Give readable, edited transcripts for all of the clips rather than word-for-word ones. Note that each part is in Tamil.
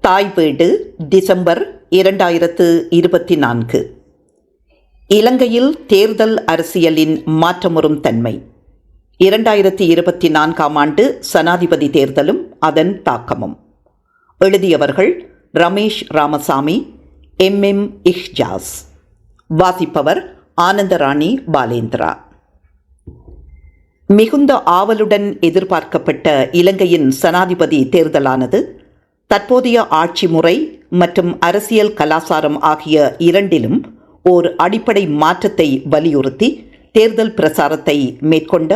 தாய் வீடு டிசம்பர் 2024. இலங்கையில் தேர்தல் அரசியலின் மாற்றமுறும் தன்மை. 2024ஆம் ஆண்டு சனாதிபதி தேர்தலும் அதன் தாக்கமும். எழுதியவர்கள் ரமேஷ் ராமசாமி, எம் இஹ்ஜாஸ். வாசிப்பவர் ஆனந்தராணி பாலேந்திரா. மிகுந்த ஆவலுடன் எதிர்பார்க்கப்பட்ட இலங்கையின் சனாதிபதி தேர்தலானது தற்போதைய ஆட்சி முறை மற்றும் அரசியல் கலாசாரம் ஆகிய இரண்டிலும் ஓர் அடிப்படை மாற்றத்தை வலியுறுத்தி தேர்தல் பிரசாரத்தை மேற்கொண்ட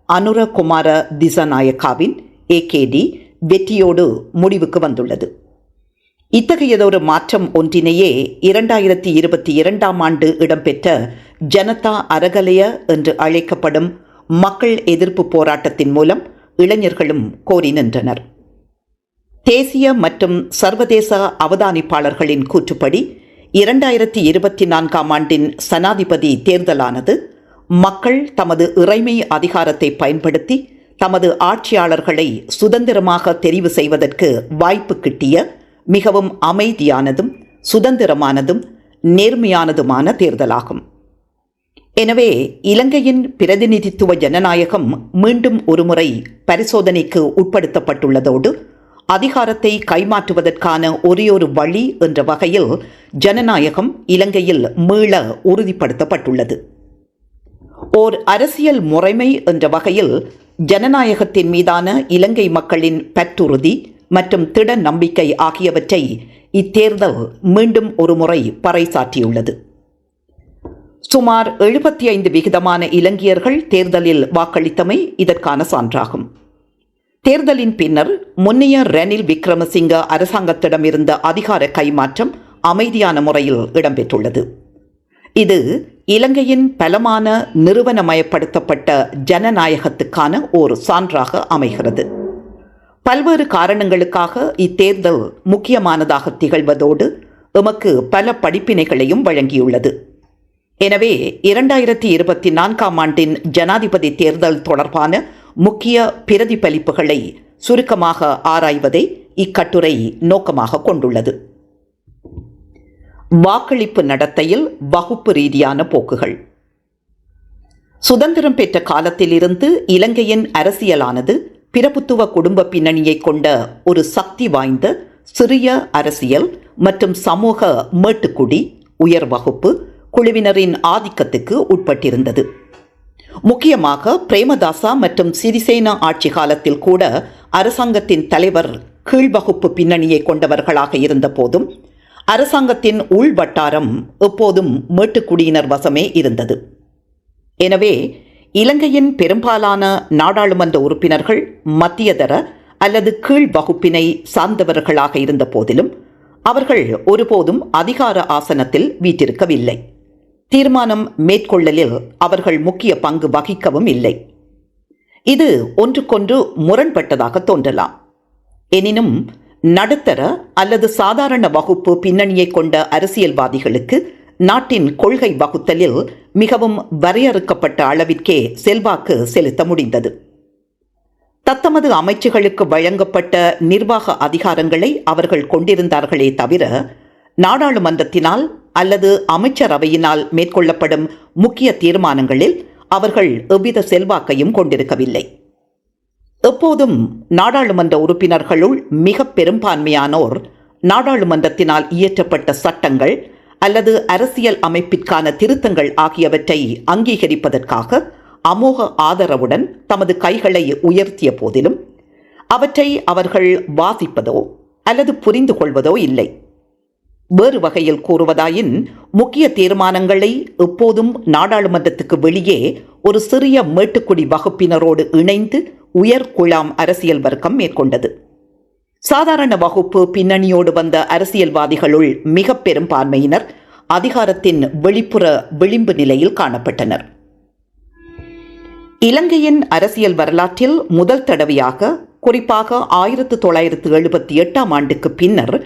அனுரகுமார திசாநாயக்காவின் ஏகேடி வெற்றியோடு முடிவுக்கு வந்துள்ளது. இத்தகையதொரு மாற்றம் ஒன்றினையே 2022ஆம் ஆண்டு இடம்பெற்ற ஜனதா அறகலைய என்று அழைக்கப்படும் மக்கள் எதிர்ப்பு போராட்டத்தின் மூலம் இளைஞர்களும் கோரி நின்றனர். தேசிய மற்றும் சர்வதேச அவதானிப்பாளர்களின் கூற்றுப்படி 2024ஆம் ஆண்டின் சனாதிபதி தேர்தலானது மக்கள் தமது இறைமை அதிகாரத்தை பயன்படுத்தி தமது ஆட்சியாளர்களை சுதந்திரமாக தெரிவு செய்வதற்கு வாய்ப்பு கிட்டிய மிகவும் அமைதியானதும் சுதந்திரமானதும் நேர்மையானதுமான தேர்தலாகும். எனவே இலங்கையின் பிரதிநிதித்துவ ஜனநாயகம் மீண்டும் ஒருமுறை பரிசோதனைக்கு உட்படுத்தப்பட்டுள்ளதோடு அதிகாரத்தை கைமாற்றுவதற்கான ஒரேயொரு வழி என்ற வகையில் ஜனநாயகம் இலங்கையில் மீள உறுதிப்படுத்தப்பட்டுள்ளது. ஓர் அரசியல் முறைமை என்ற வகையில் ஜனநாயகத்தின் மீதான இலங்கை மக்களின் பற்றுறுதி மற்றும் திட நம்பிக்கை ஆகியவற்றை இத்தேர்தல் மீண்டும் ஒருமுறை பறைசாற்றியுள்ளது. சுமார் 75% இலங்கையர்கள் தேர்தலில் வாக்களித்தமை இதற்கான சான்றாகும். தேர்தலின் பின்னர் முன்னைய ரணில் விக்ரமசிங்க அரசாங்கத்திடம் இருந்த அதிகார கைமாற்றம் அமைதியான முறையில் இடம்பெற்றுள்ளது. இது இலங்கையின் பலமான நிறுவனமயப்படுத்தப்பட்ட ஜனநாயகத்துக்கான ஒரு சான்றாக அமைகிறது. பல்வேறு காரணங்களுக்காக இத்தேர்தல் முக்கியமானதாக திகழ்வதோடு எமக்கு பல படிப்பினைகளையும் வழங்கியுள்ளது. எனவே 2024ஆம் ஆண்டின் ஜனாதிபதி தேர்தல் தொடர்பான முக்கிய பிரதிபலிப்புகளை சுருக்கமாக ஆராய்வதை இக்கட்டுரை நோக்கமாக கொண்டுள்ளது. வாக்களிப்பு நடத்தையில் வகுப்பு ரீதியான போக்குகள். சுதந்திரம் பெற்ற காலத்திலிருந்து இலங்கையின் அரசியலானது பிரபுத்துவ குடும்ப பின்னணியை கொண்ட ஒரு சக்தி வாய்ந்த சிறிய அரசியல் மற்றும் சமூக மேட்டுக்குடி உயர் வகுப்பு குழுவினரின் ஆதிக்கத்துக்கு உட்பட்டிருந்தது. முக்கியமாக பிரேமதாசா மற்றும் சிறிசேனா ஆட்சி காலத்தில் கூட அரசாங்கத்தின் தலைவர் கீழ்வகுப்பு பின்னணியை கொண்டவர்களாக இருந்த போதும் அரசாங்கத்தின் உள்வட்டாரம் எப்போதும் மேட்டுக்குடியினர் வசமே இருந்தது. எனவே இலங்கையின் பெரும்பாலான நாடாளுமன்ற உறுப்பினர்கள் மத்தியதர அல்லது கீழ் வகுப்பினை சார்ந்தவர்களாக இருந்த போதிலும் அவர்கள் ஒருபோதும் அதிகார ஆசனத்தில் வீற்றிருக்கவில்லை. தீர்மானம் மேற்கொள்ளலில் அவர்கள் முக்கிய பங்கு வகிக்கவும் இல்லை. இது ஒன்றுக்கொன்று முரண்பட்டதாக தோன்றலாம். எனினும் நடுத்தர அல்லது சாதாரண வகுப்பு பின்னணியை கொண்ட அரசியல்வாதிகளுக்கு நாட்டின் கொள்கை வகுத்தலில் மிகவும் வரையறுக்கப்பட்ட அளவிற்கே செல்வாக்கு செலுத்த முடிந்தது. தத்தமது அமைச்சுகளுக்கு வழங்கப்பட்ட நிர்வாக அதிகாரங்களை அவர்கள் கொண்டிருந்தார்களே தவிர நாடாளுமன்றத்தினால் அல்லது அமைச்சரவையினால் மேற்கொள்ளப்படும் முக்கிய தீர்மானங்களில் அவர்கள் எவ்வித செல்வாக்கையும் கொண்டிருக்கவில்லை. எப்போதும் நாடாளுமன்ற உறுப்பினர்களுள் மிக பெரும்பான்மையானோர் நாடாளுமன்றத்தினால் இயற்றப்பட்ட சட்டங்கள் அல்லது அரசியல் அமைப்பிற்கான திருத்தங்கள் ஆகியவற்றை அங்கீகரிப்பதற்காக அமோக ஆதரவுடன் தமது கைகளை உயர்த்திய போதிலும் அவற்றை அவர்கள் வாசிப்பதோ அல்லது புரிந்து கொள்வதோ இல்லை. வேறு வகையில் கூறுவதாயின் முக்கிய தீர்மானங்களை எப்போதும் நாடாளுமன்றத்துக்கு வெளியே ஒரு சிறிய மேட்டுக்குடி வகுப்பினரோடு இணைந்து உயர்குழாம் அரசியல் வர்க்கம் மேற்கொண்டது. சாதாரண வகுப்பு பின்னணியோடு வந்த அரசியல்வாதிகளுள் மிக பெரும்பான்மையினர் அதிகாரத்தின் வெளிப்புற விளிம்பு நிலையில் காணப்பட்டனர். இலங்கையின் அரசியல் வரலாற்றில் முதல் தடவையாக குறிப்பாக 1978ஆம் ஆண்டுக்கு பின்னர்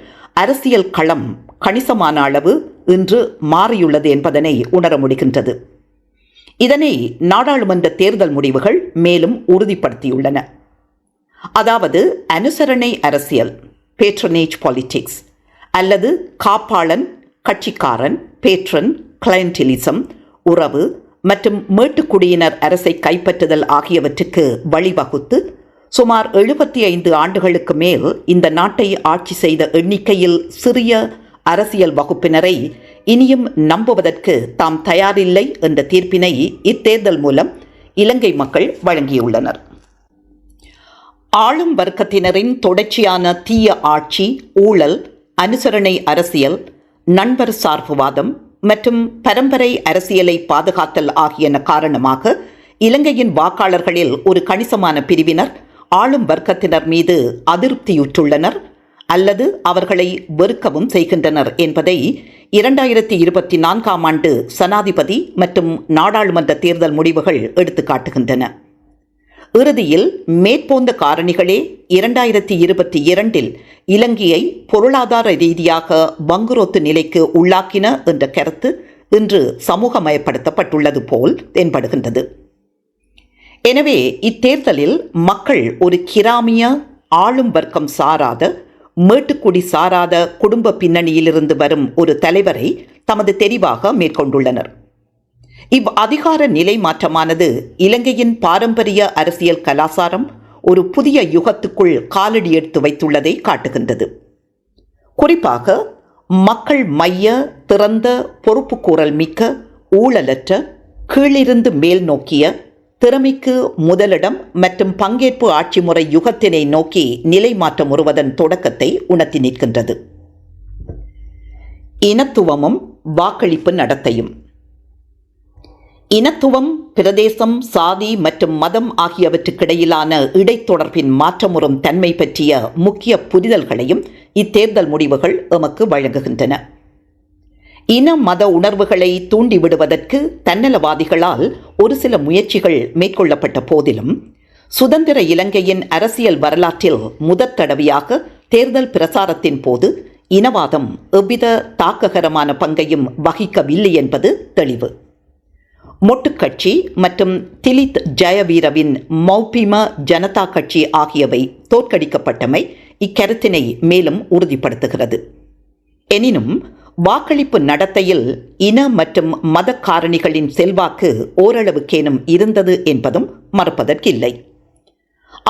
அரசியல் களம் கணிசமான அளவு இன்று மாறியுள்ளது என்பதனை உணர முடிகின்றது. இதனை நாடாளுமன்ற தேர்தல் முடிவுகள் மேலும் உறுதிப்படுத்தியுள்ளன. அதாவது அனுசரணை அரசியல் பேட்ரனேஜ் பாலிடிக்ஸ் அல்லது காப்பாளன் கட்சிக்காரன் பேட்ரன் கிளையண்டிலிசம் உறவு மற்றும் மேட்டுக்குடியினர் அரசை கைப்பற்றுதல் ஆகியவற்றுக்கு வழிவகுத்து சுமார் 75 ஆண்டுகளுக்கு மேல் இந்த நாட்டை ஆட்சி செய்த எண்ணிக்கையில் சிறிய அரசியல் வகுப்பினரை இனியும் நம்புவதற்கு தாம் தயாரில்லை என்ற தீர்ப்பினை இத்தேர்தல் மூலம் இலங்கை மக்கள் வழங்கியுள்ளனர். ஆளும் வர்க்கத்தினரின் தொடர்ச்சியான தீய ஆட்சி, ஊழல், அனுசரணை அரசியல், நண்பர் சார்புவாதம் மற்றும் பரம்பரை அரசியலை பாதுகாத்தல் ஆகியன காரணமாக இலங்கையின் வாக்காளர்களில் ஒரு கணிசமான பிரிவினர் ஆளும் வர்க்கத்தினர் மீது அதிருப்தியுற்றுள்ளனர் அல்லது அவர்களை வெறுக்கவும் செய்கின்றனர் என்பதை 2024ஆம் ஆண்டு சனாதிபதி மற்றும் நாடாளுமன்ற தேர்தல் முடிவுகள் எடுத்துக்காட்டுகின்றன. இறுதியில் மேற்போந்த காரணிகளே 2022இல் இலங்கையை பொருளாதார ரீதியாக வங்குரோத்து நிலைக்கு உள்ளாக்கின என்ற கருத்து இன்று சமூகமயப்படுத்தப்பட்டுள்ளது போல் தென்படுகின்றது. எனவே இத்தேர்தலில் மக்கள் ஒரு கிராமிய ஆளும் வர்க்கம் சாராத மேட்டுக்குடி சாராத குடும்ப பின்னணியிலிருந்து வரும் ஒரு தலைவரை தமது தெரிவாக மேற்கொண்டுள்ளனர். அதிகார நிலை மாற்றமானது இலங்கையின் பாரம்பரிய அரசியல் கலாசாரம் ஒரு புதிய யுகத்துக்குள் காலடி எடுத்து வைத்துள்ளதை காட்டுகின்றது. குறிப்பாக மக்கள் மைய திறந்த பொறுப்புக்கூறல் மிக்க ஊழலற்ற கீழிருந்து மேல் நோக்கிய திறமைக்கு முதலிடம் மற்றும் பங்கேற்பு ஆட்சி முறை யுகத்தினை நோக்கி நிலை மாற்றம் வருவதன் தொடக்கத்தை உணர்த்தி நிற்கின்றது. இனத்துவமும் வாக்களிப்பு நடத்தையும். இனத்துவம், பிரதேசம், சாதி மற்றும் மதம் ஆகியவற்றுக்கிடையிலான இடைத்தொடர்பின் மாற்றமுறும் தன்மை பற்றிய முக்கிய புரிதல்களையும் இத்தேர்தல் முடிவுகள் எமக்கு வழங்குகின்றன. இன மத உணர்வுகளை தூண்டிவிடுவதற்கு தன்னலவாதிகளால் ஒரு சில முயற்சிகள் மேற்கொள்ளப்பட்ட போதிலும் சுதந்திர இலங்கையின் அரசியல் வரலாற்றில் முதற் தடவையாக தேர்தல் பிரசாரத்தின் போது இனவாதம் எவ்வித தாக்ககரமான பங்கையும் வகிக்கவில்லை என்பது தெளிவு. மொட்டுக்கட்சி மற்றும் திலித் ஜயவீரவின் மௌபிம ஜனதா கட்சி ஆகியவை தோற்கடிக்கப்பட்டமை இக்கருத்தினை மேலும் உறுதிப்படுத்துகிறது. எனினும் வாக்களிப்பு நடத்தையில் இன மற்றும் மத காரணிகளின் செல்வாக்கு ஓரளவுக்கேனும் இருந்தது என்பதும் மறுப்பதற்கில்லை.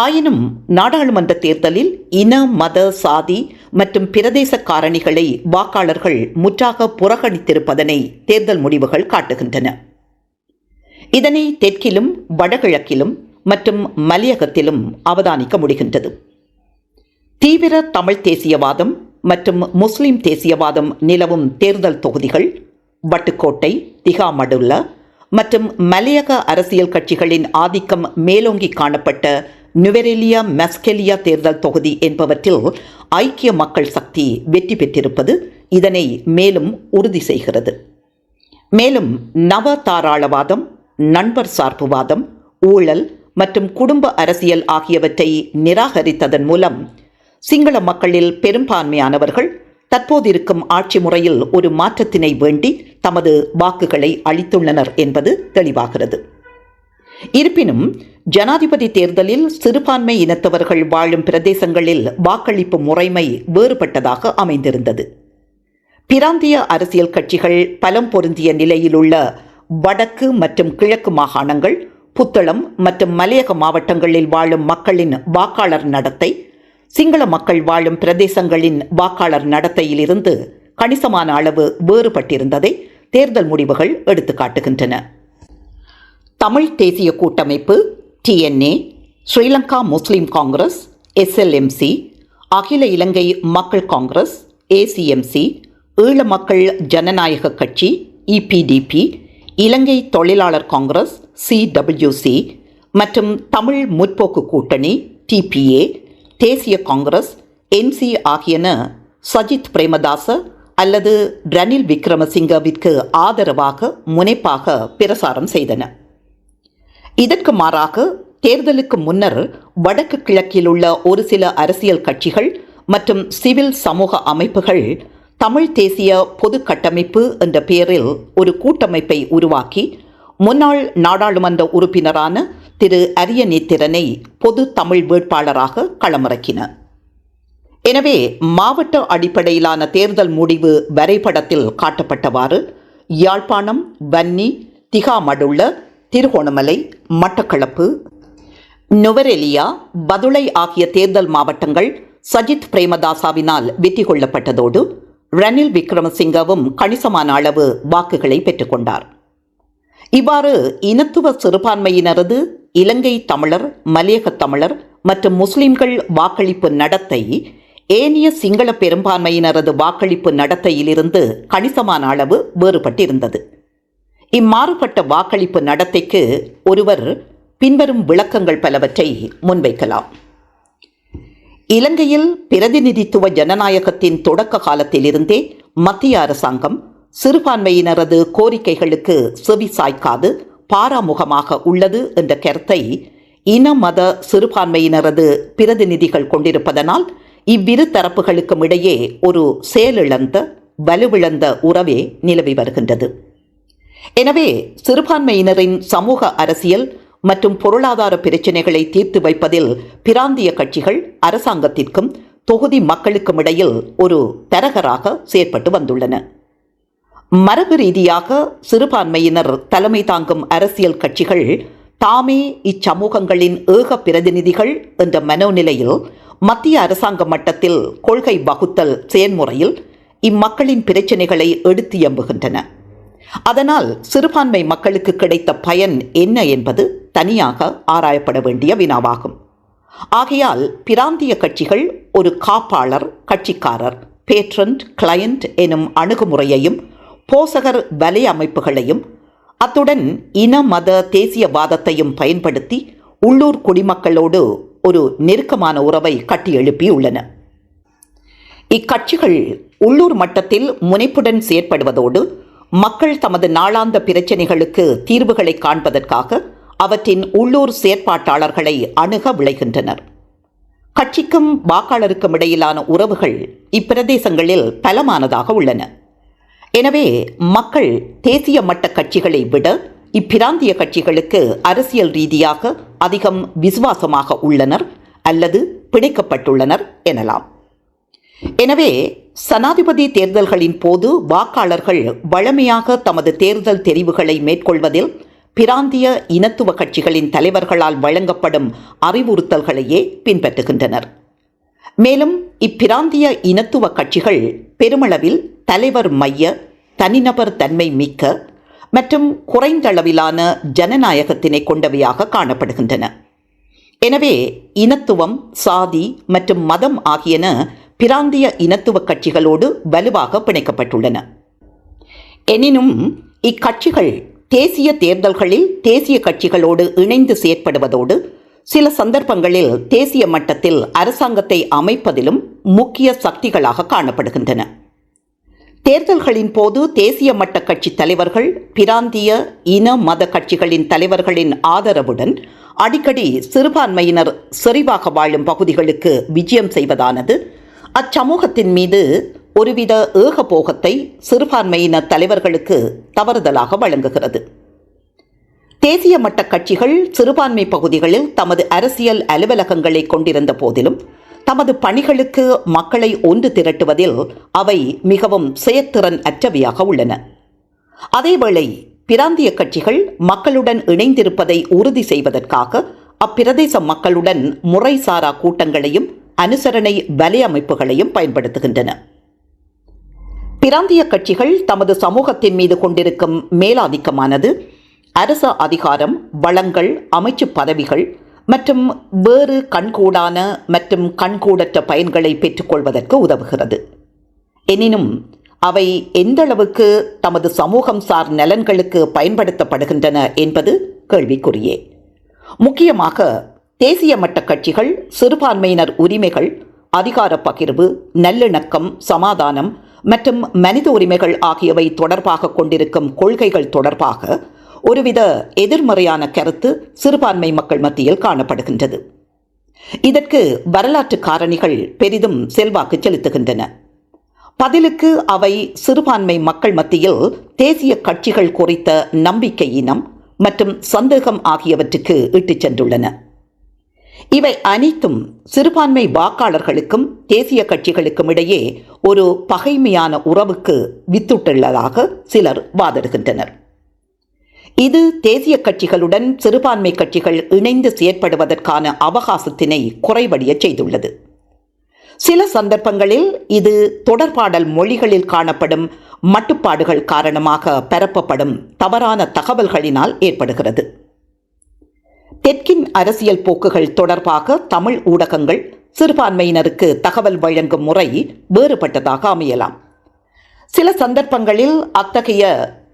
ஆயினும் நாடாளுமன்ற தேர்தலில் இன, மத, சாதி மற்றும் பிரதேச காரணிகளை வாக்காளர்கள் முற்றாக புறக்கணித்திருப்பதனை தேர்தல் முடிவுகள் காட்டுகின்றன. இதனை தெற்கிலும் வடகிழக்கிலும் மற்றும் மலையகத்திலும் அவதானிக்க முடிகின்றது. தீவிர தமிழ் தேசியவாதம் மற்றும் முஸ்லிம் தேசியவாதம் நிலவும் தேர்தல் தொகுதிகள் வட்டுக்கோட்டை, திகாமடுல்ல மற்றும் மலையக அரசியல் கட்சிகளின் ஆதிக்கம் மேலோங்கி காணப்பட்ட நுவரெலியா மெஸ்கெலியா தேர்தல் தொகுதி என்பவற்றில் ஐக்கிய மக்கள் சக்தி வெற்றி பெற்றிருப்பது இதனை மேலும் உறுதி செய்கிறது. மேலும் நவ தாராளவாதம், நண்பர் சார்புவாதம், ஊழல் மற்றும் குடும்ப அரசியல் ஆகியவற்றை நிராகரித்ததன் மூலம் சிங்கள மக்களில் பெரும்பான்மையானவர்கள் தற்போதிருக்கும் ஆட்சி முறையில் ஒரு மாற்றத்தினை வேண்டி தமது வாக்குகளை அளித்துள்ளனர் என்பது தெளிவாகிறது. இருப்பினும் ஜனாதிபதி தேர்தலில் சிறுபான்மை இனத்தவர்கள் வாழும் பிரதேசங்களில் வாக்களிப்பு முறைமை வேறுபட்டதாக அமைந்திருந்தது. பிராந்திய அரசியல் கட்சிகள் பலம் பொருந்திய நிலையிலுள்ள வடக்கு மற்றும் கிழக்கு மாகாணங்கள், புத்தளம் மற்றும் மலையக மாவட்டங்களில் வாழும் மக்களின் வாக்காளர் நடத்தை சிங்கள மக்கள் வாழும் பிரதேசங்களின் வாக்காளர் நடத்தையிலிருந்து கணிசமான அளவு வேறுபட்டிருந்ததை தேர்தல் முடிவுகள் எடுத்துக்காட்டுகின்றன. தமிழ் தேசிய கூட்டமைப்பு, TNA, ஸ்ரீலங்கா முஸ்லிம் காங்கிரஸ், SLMC, அகில இலங்கை மக்கள் காங்கிரஸ், ACMC, ஈழ மக்கள் ஜனநாயக கட்சி, EPDP, இலங்கை தொழிலாளர் காங்கிரஸ், CWC மற்றும் தமிழ் முற்போக்கு கூட்டணி, TPA, தேசிய காங்கிரஸ், NC ஆகியன சஜித் பிரேமதாச அல்லது ரணில் விக்ரமசிங்கவிற்கு ஆதரவாக முனைப்பாக பிரசாரம் செய்தன. இதற்கு மாறாக தேர்தலுக்கு முன்னர் வடக்கு கிழக்கில் உள்ள ஒரு சில அரசியல் கட்சிகள் மற்றும் சிவில் சமூக அமைப்புகள் தமிழ் தேசிய பொது கட்டமைப்பு என்ற பெயரில் ஒரு கூட்டமைப்பை உருவாக்கி முன்னாள் நாடாளுமன்ற உறுப்பினரான திரு அரியநேத்திரனை பொது தமிழ் வேட்பாளராக களமிறக்கின. எனவே மாவட்ட அடிப்படையிலான தேர்தல் முடிவு வரைபடத்தில் காட்டப்பட்டவாறு யாழ்ப்பாணம், வன்னி, திகாமடுள்ள, திருகோணமலை, மட்டக்களப்பு, நுவரெலியா, பதுளை ஆகிய தேர்தல் மாவட்டங்கள் சஜித் பிரேமதாசாவினால் வெற்றி கொள்ளப்பட்டதோடு ரணில் விக்ரமசிங்கவும் கணிசமான அளவு வாக்குகளை பெற்றுக்கொண்டார். இவ்வாறு இனத்துவ சிறுபான்மையினரது இலங்கை தமிழர், மலையக தமிழர் மற்றும் முஸ்லிம்கள் வாக்களிப்பு நடத்தை ஏனைய சிங்கள பெரும்பான்மையினரது வாக்களிப்பு நடத்தையிலிருந்து கணிசமான அளவு வேறுபட்டிருந்தது. இம்மாறுபட்ட வாக்களிப்பு நடத்தைக்கு ஒருவர் பின்வரும் விளக்கங்கள் பலவற்றை முன்வைக்கலாம். இலங்கையில் பிரதிநிதித்துவ ஜனநாயகத்தின் தொடக்க காலத்திலிருந்தே மத்திய அரசாங்கம் சிறுபான்மையினரது கோரிக்கைகளுக்கு செவி சாய்க்காது பாராமுகமாக உள்ளது என்ற கருத்தை இன மத சிறுபான்மையினரது பிரதிநிதிகள் கொண்டிருப்பதனால் இவ்விரு தரப்புகளுக்கும் இடையே ஒரு செயலிழந்த வலுவிழந்த உறவே நிலவி வருகின்றது. எனவே சிறுபான்மையினரின் சமூக அரசியல் மற்றும் பொருளாதார பிரச்சினைகளை தீர்த்து வைப்பதில் பிராந்திய கட்சிகள் அரசாங்கத்திற்கும் தொகுதி மக்களுக்கும் இடையில் ஒரு தரகராக செயற்பட்டு வந்துள்ளன. மரபு ரீதியாக சிறுபான்மையினர் தலைமை தாங்கும் அரசியல் கட்சிகள் தாமே இச்சமூகங்களின் ஏக பிரதிநிதிகள் என்ற மனோநிலையில் மத்திய அரசாங்க மட்டத்தில் கொள்கை வகுத்தல் செயல்முறையில் இம்மக்களின் பிரச்சினைகளை எடுத்து எம்புகின்றன. அதனால் சிறுபான்மை மக்களுக்கு கிடைத்த பயன் என்ன என்பது தனியாக ஆராயப்பட வேண்டிய வினாவாகும். ஆகையால் பிராந்திய கட்சிகள் ஒரு காப்பாளர், கட்சிக்காரர், பேட்ரன், கிளையண்ட் எனும் அணுகுமுறையையும் போசகர் வலை அமைப்புகளையும் அத்துடன் இன மத தேசியவாதத்தையும் பயன்படுத்தி உள்ளூர் குடிமக்களோடு ஒரு நெருக்கமான உறவை கட்டி எழுப்பியுள்ளன. இக்கட்சிகள் உள்ளூர் மட்டத்தில் முனைப்புடன் செயற்படுவதோடு மக்கள் தமது நாளாந்த பிரச்சினைகளுக்கு தீர்வுகளை காண்பதற்காக அவற்றின் உள்ளூர் செயற்பாட்டாளர்களை அணுக விளைகின்றனர். கட்சிக்கும் வாக்காளருக்கும் இடையிலான உறவுகள் இப்பிரதேசங்களில் பலமானதாக உள்ளன. எனவே மக்கள் தேசிய மட்ட கட்சிகளை விட இப்பிராந்திய கட்சிகளுக்கு அரசியல் ரீதியாக அதிகம் விசுவாசமாக உள்ளனர் அல்லது பிணைக்கப்பட்டுள்ளனர் எனலாம். எனவே சனாதிபதி தேர்தல்களின் போது வாக்காளர்கள் வழமையாக தமது தேர்தல் தெரிவுகளை மேற்கொள்வதில் பிராந்திய இனத்துவ கட்சிகளின் தலைவர்களால் வழங்கப்படும் அறிவுறுத்தல்களையே பின்பற்றுகின்றனர். மேலும் இப்பிராந்திய இனத்துவ கட்சிகள் பெருமளவில் தலைவர் மைய, தனிநபர் தன்மை மிக்க மற்றும் குறைந்தளவிலான ஜனநாயகத்தினை கொண்டவையாக காணப்படுகின்றன. எனவே இனத்துவம், சாதி மற்றும் மதம் ஆகியன பிராந்திய இனத்துவ கட்சிகளோடு வலுவாக பிணைக்கப்பட்டுள்ளன. எனினும் இக்கட்சிகள் தேசிய தேர்தல்களில் தேசிய கட்சிகளோடு இணைந்து செயற்படுவதோடு சில சந்தர்ப்பங்களில் தேசிய மட்டத்தில் அரசாங்கத்தை அமைப்பதிலும் முக்கிய சக்திகளாக காணப்படுகின்றன. தேர்தல்களின் போது தேசிய மட்ட கட்சி தலைவர்கள் பிராந்திய இன மத கட்சிகளின் தலைவர்களின் ஆதரவுடன் அடிக்கடி சிறுபான்மையினர் செறிவாக வாழும் பகுதிகளுக்கு விஜயம் செய்வதானது அச்சமூகத்தின் மீது ஒருவித ஏகபோகத்தை சிறுபான்மையினர் தலைவர்களுக்கு தவறுதலாக வழங்குகிறது. தேசிய மட்ட கட்சிகள் சிறுபான்மை பகுதிகளில் தமது அரசியல் அலுவலகங்களை கொண்டிருந்த போதிலும் தமது பணிகளுக்கு மக்களை ஒன்று திரட்டுவதில் அவை மிகவும் செயற்திறன் அற்றவையாக உள்ளன. அதேவேளை பிராந்திய கட்சிகள் மக்களுடன் இணைந்திருப்பதை உறுதி செய்வதற்காக அப்பிரதேச மக்களுடன் முறைசாரா கூட்டங்களையும் அனுசரணை வலை அமைப்புகளையும் பயன்படுத்துகின்றன. பிராந்திய கட்சிகள் தமது சமூகத்தின் மீது கொண்டிருக்கும் மேலாதிக்கமானது அரச அதிகாரம், வளங்கள், அமைச்சு பதவிகள் மற்றும் வேறு கண்கூடான மற்றும் கண்கூடற்ற பயன்களை பெற்றுக்கொள்வதற்கு உதவுகிறது. எனினும் அவை எந்தளவுக்கு தமது சமூகம் சார் நலன்களுக்கு பயன்படுத்தப்படுகின்றன என்பது கேள்விக்குறியே. முக்கியமாக தேசிய மட்ட கட்சிகள் சிறுபான்மையினர் உரிமைகள், அதிகார பகிர்வு, நல்லிணக்கம், சமாதானம் மற்றும் மனித உரிமைகள் ஆகியவை தொடர்பாக கொண்டிருக்கும் கொள்கைகள் தொடர்பாக ஒருவித எதிர்மறையான கருத்து சிறுபான்மை மக்கள் மத்தியில் காணப்படுகின்றது. இதற்கு வரலாற்று காரணிகள் பெரிதும் செல்வாக்கு செலுத்துகின்றன. பதிலுக்கு அவை சிறுபான்மை மக்கள் மத்தியில் தேசிய கட்சிகள் குறித்த நம்பிக்கை இனம் மற்றும் சந்தேகம் ஆகியவற்றுக்கு இட்டுச் சென்றுள்ளன. இவை அனைத்தும் சிறுபான்மை வாக்காளர்களுக்கும் தேசிய கட்சிகளுக்கும் இடையே ஒரு பகைமையான உறவுக்கு வித்துட்டுள்ளதாக சிலர் வாதிடுகின்றனர். இது தேசிய கட்சிகளுடன் சிறுபான்மை கட்சிகள் இணைந்து செயற்படுவதற்கான அவகாசத்தினை குறைவடைய செய்துள்ளது. சில சந்தர்ப்பங்களில் இது தொடர்பாடல் மொழிகளில் காணப்படும் மட்டுப்பாடுகள் காரணமாக பரப்பப்படும் தவறான தகவல்களினால் ஏற்படுகிறது. தெற்கின் அரசியல் போக்குகள் தொடர்பாக தமிழ் ஊடகங்கள் சிறுபான்மையினருக்கு தகவல் வழங்கும் முறை வேறுபட்டதாக அமையலாம். சில சந்தர்ப்பங்களில் அத்தகைய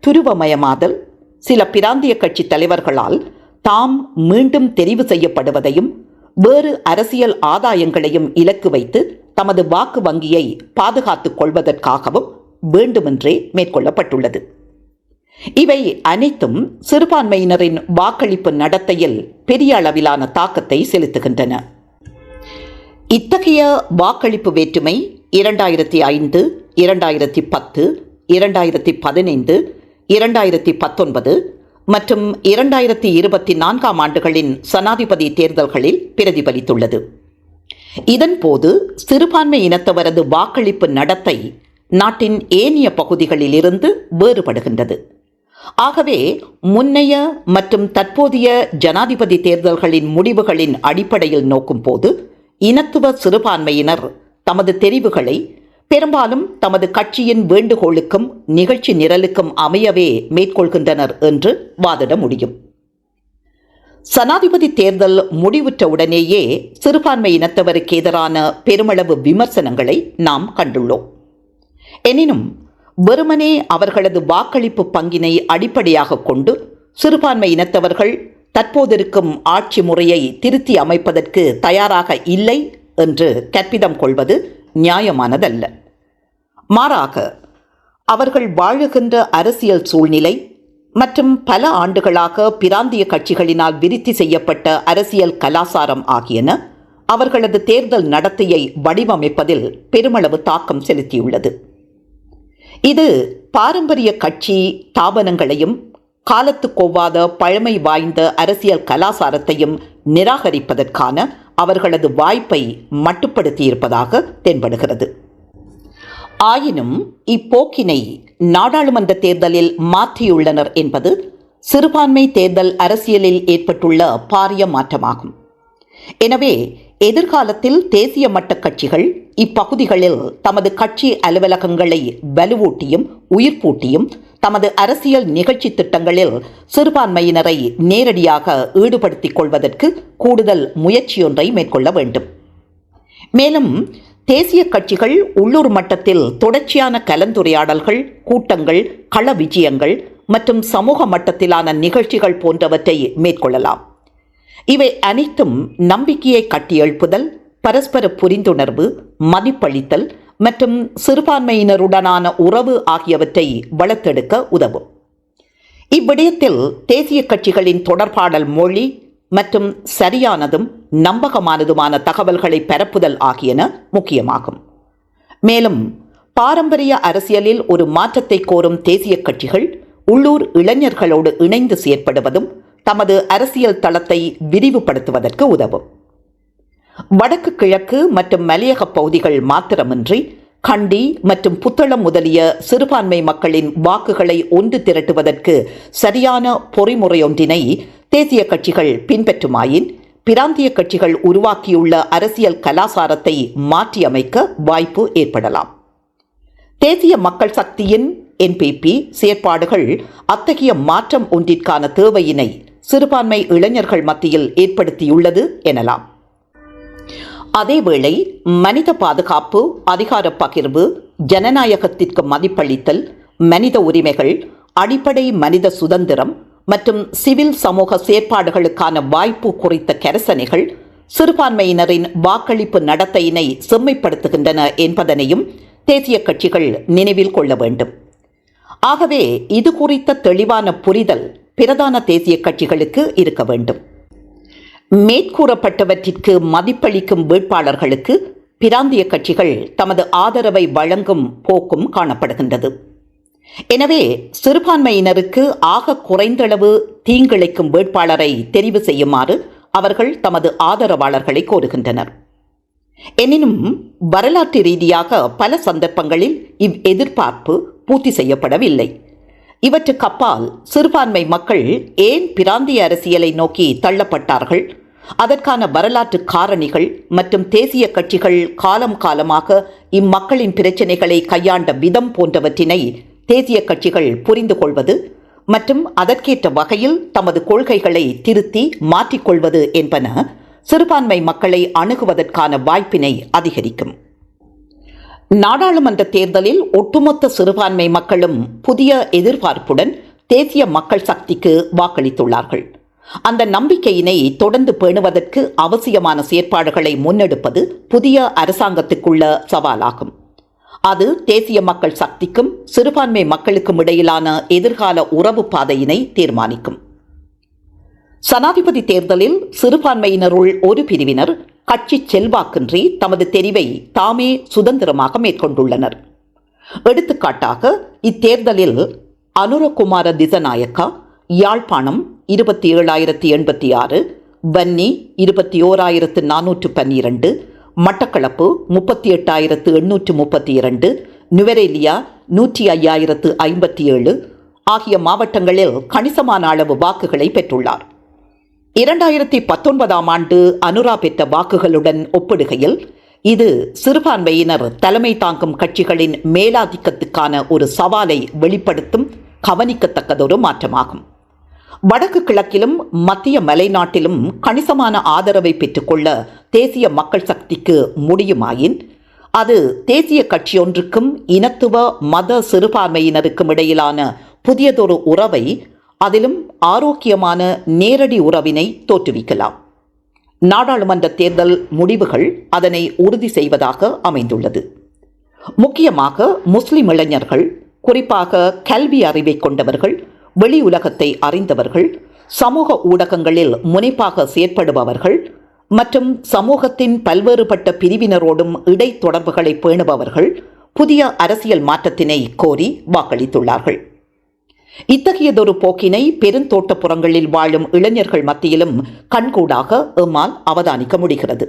துருவமயமாதல் சில பிராந்திய கட்சி தலைவர்களால் தாம் மீண்டும் தெரிவு செய்யப்படுவதையும் வேறு அரசியல் ஆதாயங்களையும் இலக்கு வைத்து தமது வாக்கு வங்கியை பாதுகாத்துக் கொள்வதற்காகவும் வேண்டுமென்றே மேற்கொள்ளப்பட்டுள்ளது. இவை அனைத்தும் சிறுபான்மையினரின் வாக்களிப்பு நடத்தையில் பெரிய அளவிலான தாக்கத்தை செலுத்துகின்றன. இத்தகைய வாக்களிப்பு வேற்றுமை 2005, 2010, 2015, 2019 மற்றும் 2024 ஆண்டுகளின் சனாதிபதி தேர்தல்களில் பிரதிபலித்துள்ளது. இதன்போது சிறுபான்மை இனத்தவரது வாக்களிப்பு நடத்தை நாட்டின் ஏனைய பகுதிகளில் இருந்து வேறுபடுகின்றது. ஆகவே முன்னைய மற்றும் தற்போதைய ஜனாதிபதி தேர்தல்களின் முடிவுகளின் அடிப்படையில் நோக்கும் போது இனத்துவ சிறுபான்மையினர் தமது தெரிவுகளை பெரும்பாலும் தமது கட்சியின் வேண்டுகோளுக்கும் நிகழ்ச்சி நிரலுக்கும் அமையவே மேற்கொள்கின்றனர் என்று வாதிட முடியும். சனாதிபதி தேர்தல் முடிவுற்ற உடனேயே சிறுபான்மை இனத்தவருக்கு எதிரான பெருமளவு விமர்சனங்களை நாம் கண்டுள்ளோம். எனினும் வெறுமனே அவர்களது வாக்களிப்பு பங்கினை அடிப்படையாக கொண்டு சிறுபான்மை இனத்தவர்கள் தற்போதிருக்கும் ஆட்சி முறையை திருத்தி அமைப்பதற்கு தயாராக இல்லை என்று கற்பிதம் கொள்வது நியாயமானதல்ல. மாறாக அவர்கள் வாழுகின்ற அரசியல் சூழ்நிலை மற்றும் பல ஆண்டுகளாக பிராந்திய கட்சிகளினால் விருத்தி செய்யப்பட்ட அரசியல் கலாசாரம் ஆகியன அவர்களது தேர்தல் நடத்தையை வடிவமைப்பதில் பெருமளவு தாக்கம் செலுத்தியுள்ளது. இது பாரம்பரிய கட்சி தாபனங்களையும் காலத்துக்கொவ்வாத பழமை வாய்ந்த அரசியல் கலாசாரத்தையும் நிராகரிப்பதற்கான அவர்களது வாய்ப்பை மட்டுப்படுத்தியிருப்பதாக தென்படுகிறது. ஆயினும் இப்போக்கினை நாடாளுமன்ற தேர்தலில் மாற்றியுள்ளனர் என்பது சிறுபான்மை தேர்தல் அரசியலில் ஏற்பட்டுள்ள பாரிய மாற்றமாகும். எனவே எதிர்காலத்தில் தேசிய மட்ட கட்சிகள் இப்பகுதிகளில் தமது கட்சி அலுவலகங்களை வலுவூட்டியும் உயிர்ப்பூட்டியும் தமது அரசியல் நிகழ்ச்சி திட்டங்களில் சிறுபான்மையினரை நேரடியாக ஈடுபடுத்திக் கொள்வதற்கு கூடுதல் முயற்சியொன்றை மேற்கொள்ள வேண்டும். மேலும் தேசிய கட்சிகள் உள்ளூர் மட்டத்தில் தொடர்ச்சியான கலந்துரையாடல்கள், கூட்டங்கள், கள விஜயங்கள் மற்றும் சமூக மட்டத்திலான நிகழ்ச்சிகள் போன்றவற்றை மேற்கொள்ளலாம். இவை அனைத்தும் நம்பிக்கையை கட்டியெழுப்புதல், பரஸ்பர புரிந்துணர்வு, மதிப்பளித்தல் மற்றும் சிறுபான்மையினருடனான உறவு ஆகியவற்றை வளர்த்தெடுக்க உதவும். இவ்விடயத்தில் தேசிய கட்சிகளின் தொடர்பாடல் மொழி மற்றும் சரியானதும் நம்பகமானதுமான தகவல்களை பரப்புதல் ஆகியன முக்கியமாகும். மேலும் பாரம்பரிய அரசியலில் ஒரு மாற்றத்தை கோரும் தேசிய கட்சிகள் உள்ளூர் இளைஞர்களோடு இணைந்து செயற்படுவதும் தமது அரசியல் தளத்தை விரிவுபடுத்துவதற்கு உதவும். வடக்கு கிழக்கு மற்றும் மலையக பகுதிகள் மாத்திரமின்றி கண்டி மற்றும் புத்தளம் முதலிய சிறுபான்மை மக்களின் வாக்குகளை ஒன்று திரட்டுவதற்கு சரியான பொறிமுறையொன்றினை தேசிய கட்சிகள் பின்பற்றுமாயின் பிராந்திய கட்சிகள் உருவாக்கியுள்ள அரசியல் கலாசாரத்தை மாற்றியமைக்க வாய்ப்பு ஏற்படலாம். தேசிய மக்கள் சக்தியின் NPP செயற்பாடுகள் அத்தகைய மாற்றம் ஒன்றிற்கான தேவையினை சிறுபான்மை இளைஞர்கள் மத்தியில் ஏற்படுத்தியுள்ளது எனலாம். அதேவேளை மனித பாதுகாப்பு, அதிகார பகிர்வு, ஜனநாயகத்திற்கு மதிப்பளித்தல், மனித உரிமைகள், அடிப்படை மனித சுதந்திரம் மற்றும் சிவில் சமூக செயற்பாடுகளுக்கான வாய்ப்பு குறித்த கரிசனைகள் சிறுபான்மையினரின் வாக்களிப்பு நடத்தையினை செம்மைப்படுத்துகின்றன என்பதனையும் தேசிய கட்சிகள் நினைவில் கொள்ள வேண்டும். ஆகவே இது குறித்த தெளிவான புரிதல் பிரதான தேசிய கட்சிகளுக்கு இருக்க வேண்டும். மேற்கூறப்பட்டவற்றிற்கு மதிப்பளிக்கும் வேட்பாளர்களுக்கு பிராந்திய கட்சிகள் தமது ஆதரவை வழங்கும் போக்கும் காணப்படுகின்றது. எனவே சிறுபான்மையினருக்கு ஆக குறைந்தளவு தீங்கிழைக்கும் வேட்பாளரை தெரிவு செய்யுமாறு அவர்கள் தமது ஆதரவாளர்களை கோருகின்றனர். எனினும் வரலாற்று ரீதியாக பல சந்தர்ப்பங்களில் எதிர்பார்ப்பு பூர்த்தி செய்யப்படவில்லை. இவற்றுக்கு அப்பால் சிறுபான்மை மக்கள் ஏன் பிராந்திய அரசியலை நோக்கி தள்ளப்பட்டார்கள், அதற்கான வரலாற்று காரணிகள் மற்றும் தேசிய கட்சிகள் காலம் காலமாக இம்மக்களின் பிரச்சினைகளை கையாண்ட விதம் போன்றவற்றினை தேசிய கட்சிகள் புரிந்து கொள்வது மற்றும் அதற்கேற்ற வகையில் தமது கொள்கைகளை திருத்தி மாற்றிக்கொள்வது என்பன சிறுபான்மை மக்களை அணுகுவதற்கான வாய்ப்பினை அதிகரிக்கும். நாடாளுமன்ற தேர்தலில் ஒட்டுமொத்த சிறுபான்மை மக்களும் புதிய எதிர்பார்ப்புடன் தேசிய மக்கள் சக்திக்கு வாக்களித்துள்ளார்கள். அந்த நம்பிக்கையினை தொடர்ந்து பேணுவதற்கு அவசியமான செயற்பாடுகளை முன்னெடுப்பது புதிய அரசாங்கத்துக்குள்ள சவாலாகும். அது தேசிய மக்கள் சக்திக்கும் சிறுபான்மை மக்களுக்கும் இடையிலான எதிர்கால உறவு பாதையினை தீர்மானிக்கும். ஜனாதிபதி தேர்தலில் சிறுபான்மையினருள் ஒரு பிரிவினர் கட்சி செல்வாக்கின்றி தமது தெரிவை தாமே சுதந்திரமாக மேற்கொண்டுள்ளனர். எடுத்துக்காட்டாக இத்தேர்தலில் அனுரகுமார திசநாயக்கா யாழ்ப்பாணம் 27,086, வன்னி 21,412, மட்டக்களப்பு 38,832, நுவரெலியா 105,057 ஆகிய மாவட்டங்களில் கணிசமான அளவு வாக்குகளை பெற்றுள்ளார். 2019 ஆண்டு அனுரா பெற்ற வாக்குகளுடன் ஒப்பிடுகையில் இது சிறுபான்மையினர் தலைமை தாங்கும் கட்சிகளின் மேலாதிக்கத்துக்கான ஒரு சவாலை வெளிப்படுத்தும் கவனிக்கத்தக்கதொரு மாற்றமாகும். வடக்கு கிழக்கிலும் மத்திய மலைநாட்டிலும் கணிசமான ஆதரவை பெற்றுக்கொள்ள தேசிய மக்கள் சக்திக்கு முடியுமாயின் அது தேசிய கட்சியொன்றுக்கும் இனத்துவ மத சிறுபான்மையினருக்கும் இடையிலான புதியதொரு உறவை, அதிலும் ஆரோக்கியமான நேரடி உறவினை தோற்றுவிக்கலாம். நாடாளுமன்ற தேர்தல் முடிவுகள் அதனை உறுதி செய்வதாக அமைந்துள்ளது. முக்கியமாக முஸ்லிம் இளைஞர்கள், குறிப்பாக கல்வி அறிவை கொண்டவர்கள், வெளி உலகத்தை அறிந்தவர்கள், சமூக ஊடகங்களில் முனைப்பாக செயற்படுபவர்கள் மற்றும் சமூகத்தின் பல்வேறுபட்ட பிரிவினரோடும் இடைத்தொடர்புகளை பேணுபவர்கள் புதிய அரசியல் மாற்றத்தினை கோரி வாக்களித்துள்ளார்கள். இத்தகையதொரு போக்கினை பெருந்தோட்டப்புறங்களில் வாழும் இளைஞர்கள் மத்தியிலும் கண்கூடாக எம்மால் அவதானிக்க முடிகிறது.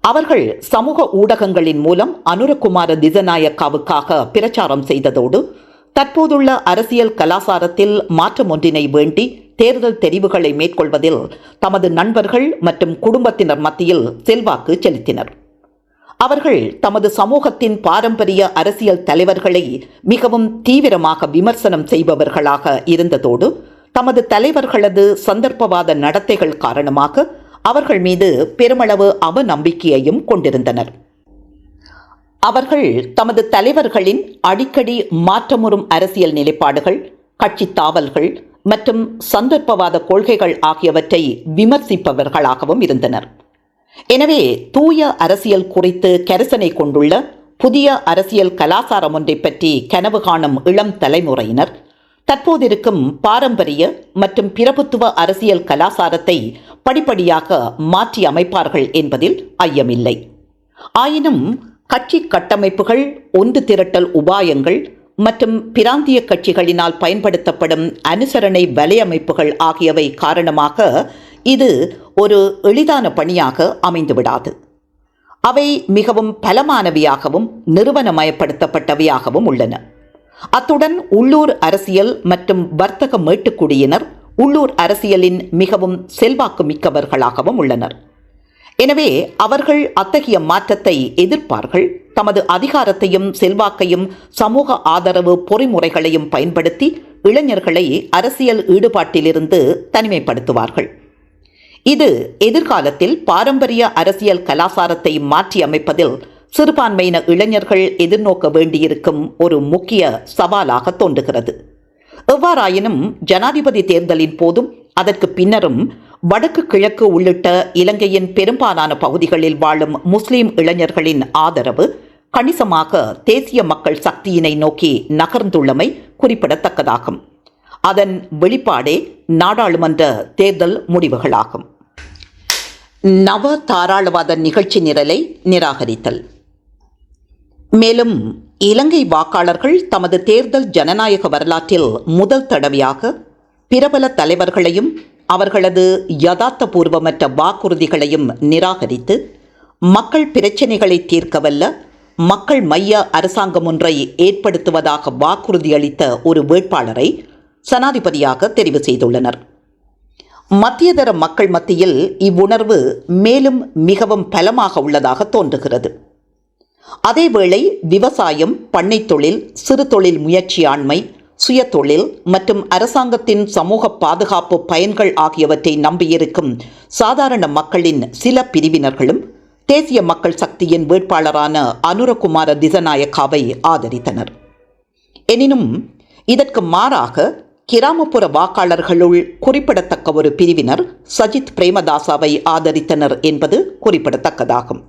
அவர்கள் சமூக ஊடகங்களின் மூலம் அனுரகுமார திசநாயக்காவுக்காக பிரச்சாரம் செய்ததோடு தற்போதுள்ள அரசியல் கலாசாரத்தில் மாற்றம் ஒன்றினை வேண்டி தேர்தல் தெரிவுகளை மேற்கொள்வதில் தமது நண்பர்கள் மற்றும் குடும்பத்தினர் மத்தியில் செல்வாக்கு செலுத்தினர். அவர்கள் தமது சமூகத்தின் பாரம்பரிய அரசியல் தலைவர்களை மிகவும் தீவிரமாக விமர்சனம் செய்பவர்களாக இருந்ததோடு தமது தலைவர்களது சந்தர்ப்பவாத நடத்தைகள் காரணமாக அவர்கள் மீது பெருமளவு அவநம்பிக்கையையும் கொண்டிருந்தனர். அவர்கள் தமது தலைவர்களின் அடிக்கடி மாற்றமுறும் அரசியல் நிலைப்பாடுகள், கட்சி தாவல்கள் மற்றும் சந்தர்ப்பவாத கொள்கைகள் ஆகியவற்றை விமர்சிப்பவர்களாகவும் இருந்தனர். எனவே தூய அரசியல் குறித்து கரிசனை கொண்டுள்ள புதிய அரசியல் கலாசாரம் ஒன்றை பற்றி கனவு காணும் இளம் தலைமுறையினர் தற்போதிருக்கும் பாரம்பரிய மற்றும் பிரபுத்துவ அரசியல் கலாசாரத்தை படிப்படியாக மாற்றி அமைப்பார்கள் என்பதில் ஐயமில்லை. ஆயினும் கட்சி கட்டமைப்புகள், ஒன்று திரட்டல் உபாயங்கள் மற்றும் பிராந்திய கட்சிகளினால் பயன்படுத்தப்படும் அனுசரணை வலையமைப்புகள் ஆகியவை காரணமாக இது ஒரு எளிதான பணியாக அமைந்துவிடாது. அவை மிகவும் பலமானவையாகவும் நிறுவனமயப்படுத்தப்பட்டவையாகவும் உள்ளன. அத்துடன் உள்ளூர் அரசியல் மற்றும் வர்த்தக மேட்டுக்குடியினர் உள்ளூர் அரசியலின் மிகவும் செல்வாக்கு மிக்கவர்களாகவும் உள்ளனர். எனவே அவர்கள் அத்தகைய மாற்றத்தை எதிர்ப்பார்கள். தமது அதிகாரத்தையும் செல்வாக்கையும் சமூக ஆதரவு பொறிமுறைகளையும் பயன்படுத்தி இளைஞர்களை அரசியல் ஈடுபாட்டிலிருந்து தனிமைப்படுத்துவார்கள். இது எதிர்காலத்தில் பாரம்பரிய அரசியல் கலாசாரத்தை மாற்றி அமைப்பதில் சிறுபான்மையின இளைஞர்கள் எதிர்நோக்க வேண்டியிருக்கும் ஒரு முக்கிய சவாலாக தோன்றுகிறது. எவ்வாறாயினும் ஜனாதிபதி தேர்தலின் போதும் அதற்கு பின்னரும் வடக்கு கிழக்கு உள்ளிட்ட இலங்கையின் பெரும்பாலான பகுதிகளில் வாழும் முஸ்லிம் இளைஞர்களின் ஆதரவு கணிசமாக தேசிய மக்கள் சக்தியினை நோக்கி நகர்ந்துள்ளமை குறிப்பிடத்தக்கதாகும். அதன் வெளிப்பாடே நாடாளுமன்ற தேர்தல் முடிவுகளாகும். நவ தாராளவாத நிகழ்ச்சி நிரலை நிராகரித்தல். மேலும் இலங்கை வாக்காளர்கள் தமது தேர்தல் ஜனநாயக வரலாற்றில் முதல் தடவையாக பிரபல தலைவர்களையும் அவர்களது யதார்த்தபூர்வமற்ற வாக்குறுதிகளையும் நிராகரித்து மக்கள் பிரச்சினைகளை தீர்க்கவல்ல மக்கள் மைய அரசாங்கம் ஒன்றை ஏற்படுத்துவதாக வாக்குறுதியளித்த ஒரு வேட்பாளரை ஜனாதிபதியாக தெரிவு செய்துள்ளனர். மத்தியதர மக்கள் மத்தியில் இவ்வுணர்வு மேலும் மிகவும் பலமாக உள்ளதாக தோன்றுகிறது. அதேவேளை விவசாயம், பண்ணைத் தொழில், சிறு தொழில் முயற்சியாண்மை, சுயதொழில் மற்றும் அரசாங்கத்தின் சமூக பாதுகாப்பு பயன்கள் ஆகியவற்றை நம்பியிருக்கும் சாதாரண மக்களின் சில பிரிவினர்களும் தேசிய மக்கள் சக்தியின் வேட்பாளரான அனுரகுமார திசநாயக்காவை ஆதரித்தனர். எனினும் இதற்கு மாறாக கிராமப்புற வாக்காளர்களுள் குறிப்பிடத்தக்க ஒரு பிரிவினர் சஜித் பிரேமதாசாவை ஆதரித்தனர் என்பது குறிப்பிடத்தக்கதாகும்.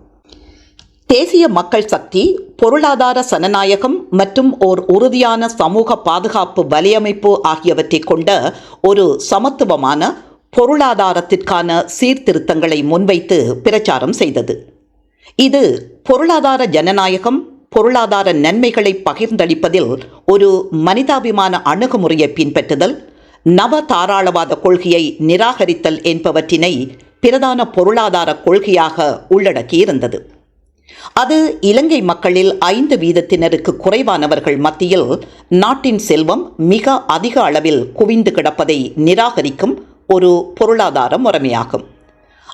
தேசிய மக்கள் சக்தி பொருளாதார சனநாயகம் மற்றும் ஓர் உறுதியான சமூக பாதுகாப்பு வலையமைப்பு ஆகியவற்றை கொண்ட ஒரு சமத்துவமான பொருளாதாரத்திற்கான சீர்திருத்தங்களை முன்வைத்து பிரச்சாரம் செய்தது. இது பொருளாதார ஜனநாயகம், பொருளாதார நன்மைகளை பகிர்ந்தளிப்பதில் ஒரு மனிதாபிமான அணுகுமுறையை பின்பற்றுதல், நவ தாராளவாத கொள்கையை நிராகரித்தல் என்பவற்றினை பிரதான பொருளாதார கொள்கையாக உள்ளடக்கியிருந்தது. அது இலங்கை மக்களில் 5% குறைவானவர்கள் மத்தியில் நாட்டின் செல்வம் மிக அதிக அளவில் குவிந்து கிடப்பதை நிராகரிக்கும் ஒரு பொருளாதார முறைமையாகும்.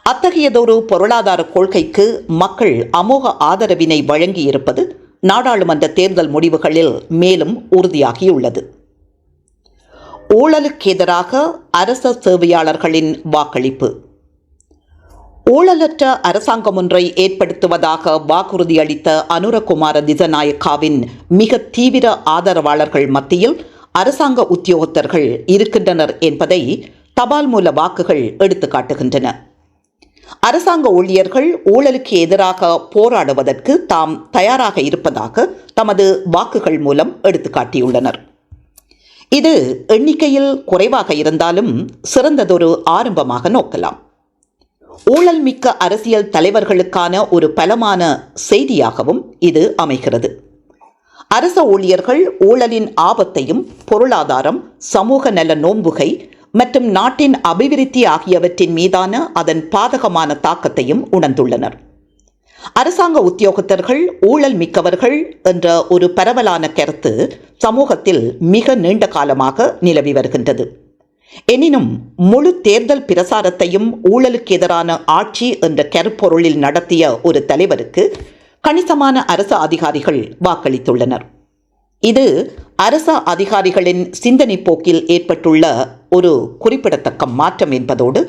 அத்தகையதொரு பொருளாதார கொள்கைக்கு மக்கள் அமோக ஆதரவினை வழங்கியிருப்பது நாடாளுமன்ற தேர்தல் முடிவுகளில் மேலும் உறுதியாகியுள்ளது. ஊழலுக்கு எதிராக அரச சேவையாளர்களின் வாக்களிப்பு. ஊழலற்ற அரசாங்கம் ஒன்றை ஏற்படுத்துவதாக வாக்குறுதியளித்த அனுரகுமார திசநாயக்காவின் மிக தீவிர ஆதரவாளர்கள் மத்தியில் அரசாங்க உத்தியோகத்தர்கள் இருக்கின்றனர் என்பதை தபால் மூல வாக்குகள் எடுத்துக்காட்டுகின்றன. அரசாங்க ஊழியர்கள் ஊழலுக்கு எதிராக போராடுவதற்கு தாம் தயாராக இருப்பதாக தமது வாக்குகள் மூலம் எடுத்துக்காட்டியுள்ளனர். இது எண்ணிக்கையில் குறைவாக இருந்தாலும் சிறந்ததொரு ஆரம்பமாக நோக்கலாம். ஊழல் மிக்க அரசியல் தலைவர்களுக்கான ஒரு பலமான செய்தியாகவும் இது அமைகிறது. அரச ஊழியர்கள் ஊழலின் ஆபத்தையும் பொருளாதாரம், சமூக நல நோன்புகை மற்றும் நாட்டின் அபிவிருத்தி ஆகியவற்றின் மீதான அதன் பாதகமான தாக்கத்தையும் உணர்ந்துள்ளனர். அரசாங்க உத்தியோகத்தர்கள் ஊழல் மிக்கவர்கள் என்ற ஒரு பரவலான கருத்து சமூகத்தில் மிக நீண்ட காலமாக நிலவி வருகின்றது. எனினும் முழு தேர்தல் பிரசாரத்தையும் ஊழலுக்கு எதிரான ஆட்சி என்ற கருப்பொருளில் நடத்திய ஒரு தலைவருக்கு கணிசமான அரச அதிகாரிகள் வாக்களித்துள்ளனர். இது அரச அதிகாரிகளின் சிந்தனை போக்கில் ஏற்பட்டுள்ள ஒரு குறிப்பிடத்தக்க மாற்றம் என்பதோடு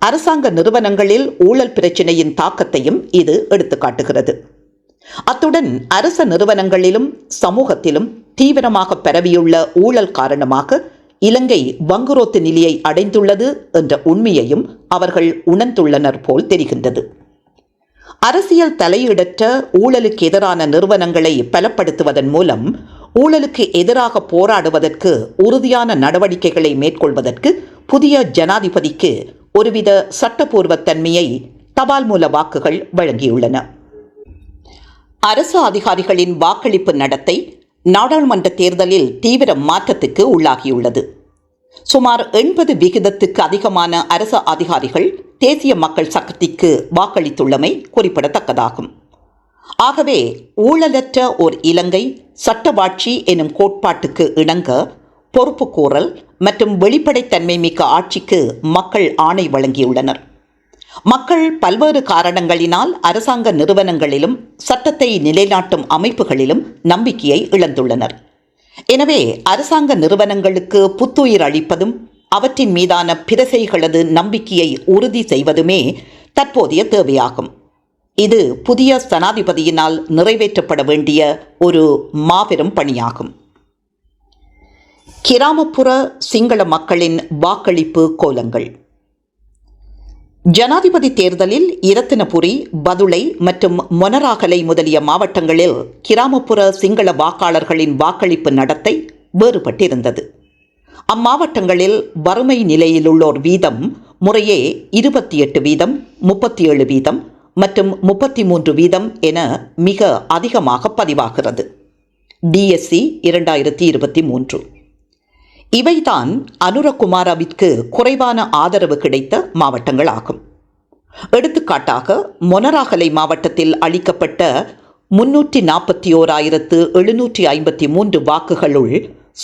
அரசாங்க நிறுவனங்களில் ஊழல் பிரச்சினையின் தாக்கத்தையும் இது எடுத்துக்காட்டுகிறது. அத்துடன் அரச நிறுவனங்களிலும் சமூகத்திலும் தீவிரமாக பரவியுள்ள ஊழல் காரணமாக இலங்கை வங்குரோத்து நிலையை அடைந்துள்ளது என்ற உண்மையையும் அவர்கள் உணர்ந்துள்ளனர் போல் தெரிகின்றது. அரசியல் தலையீடற்ற ஊழலுக்கு எதிரான நிறுவனங்களை பலப்படுத்துவதன் மூலம் ஊழலுக்கு எதிராக போராடுவதற்கு உறுதியான நடவடிக்கைகளை மேற்கொள்வதற்கு புதிய ஜனாதிபதிக்கு ஒருவித சட்டப்பூர்வ தன்மையை தபால் மூல வாக்குகள் வழங்கியுள்ளன. அரசு அதிகாரிகளின் வாக்களிப்பு நடத்தை நாடாளுமன்ற தேர்தலில் தீவிர மாற்றத்துக்கு உள்ளாகியுள்ளது. சுமார் 80% அதிகமான அரசு அதிகாரிகள் தேசிய மக்கள் சக்திக்கு வாக்களித்துள்ளமை குறிப்பிடத்தக்கதாகும். ஆகவே ஊழலற்ற ஓர் இலங்கை, சட்டவாட்சி எனும் கோட்பாட்டுக்கு இணங்க பொறுப்புக்கூறல் மற்றும் வெளிப்படைத்தன்மை மிக்க ஆட்சிக்கு மக்கள் ஆணை வழங்கியுள்ளனர். மக்கள் பல்வேறு காரணங்களினால் அரசாங்க நிறுவனங்களிலும் சட்டத்தை நிலைநாட்டும் அமைப்புகளிலும் நம்பிக்கையை இழந்துள்ளனர். எனவே அரசாங்க நிறுவனங்களுக்கு புத்துயிர் அளிப்பதும் அவற்றின் மீதான பிரசைகளது நம்பிக்கையை உறுதி செய்வதுமே தற்போதைய தேவையாகும். இது புதிய ஜனாதிபதியினால் நிறைவேற்றப்பட வேண்டிய ஒரு மாபெரும் பணியாகும். கிராமப்புற சிங்கள மக்களின் வாக்களிப்பு கோலங்கள். ஜனாதிபதி தேர்தலில் இரத்தினபுரி, பதுளை மற்றும் மொனராகலை முதலிய மாவட்டங்களில் கிராமப்புற சிங்கள வாக்காளர்களின் வாக்களிப்பு நடத்தை வேறுபட்டிருந்தது. அம்மாவட்டங்களில் வறுமை நிலையிலுள்ளோர் வீதம் முறையே 28%, 37% மற்றும் 33% என மிக அதிகமாக பதிவாகிறது. DSC 2023. இவைதான் அனுரகுமாரவிற்கு குறைவான ஆதரவு கிடைத்த மாவட்டங்களாகும். எடுத்துக்காட்டாக மொனராகலை மாவட்டத்தில் அளிக்கப்பட்ட 341,753 வாக்குகளுள்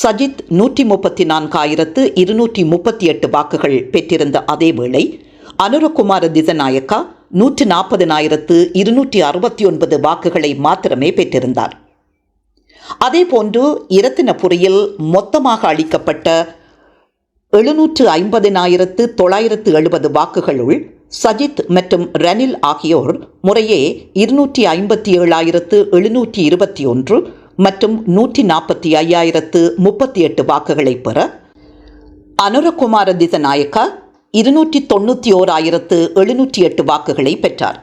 சஜித் 134,238 வாக்குகள் பெற்றிருந்த அதேவேளை அனுரகுமார திசநாயக்கா 140,269 வாக்குகளை மாத்திரமே பெற்றிருந்தார். அதேபோன்று இரத்தினபுரியில் மொத்தமாக அளிக்கப்பட்ட 750,970 வாக்குகளுள் சஜித் மற்றும் ரணில் ஆகியோர் முறையே 257,721 மற்றும் 145,038 வாக்குகளை பெற அனுரகுமார திசநாயக்கா 291,708 வாக்குகளை பெற்றார்.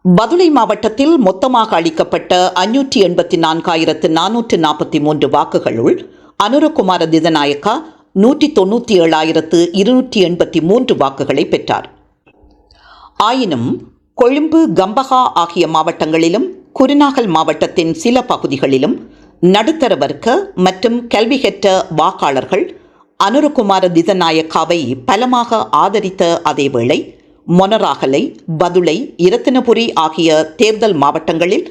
பதுளை மாவட்டத்தில் மொத்தமாக அளிக்கப்பட்ட 584,443 வாக்குகளுள் அனுரகுமார திசநாயக்கா 197,283 வாக்குகளை பெற்றார். ஆயினும் கொழும்பு, கம்பஹா ஆகிய மாவட்டங்களிலும் குருநாகல் மாவட்டத்தின் சில பகுதிகளிலும் நடுத்தர வர்க்க மற்றும் கல்விகற்ற வாக்காளர்கள் அனுரகுமார திசநாயக்காவை பலமாக ஆதரித்த அதேவேளை மொனராகலை, பதுளை, இரத்தினபுரி ஆகிய தேர்தல் மாவட்டங்களில்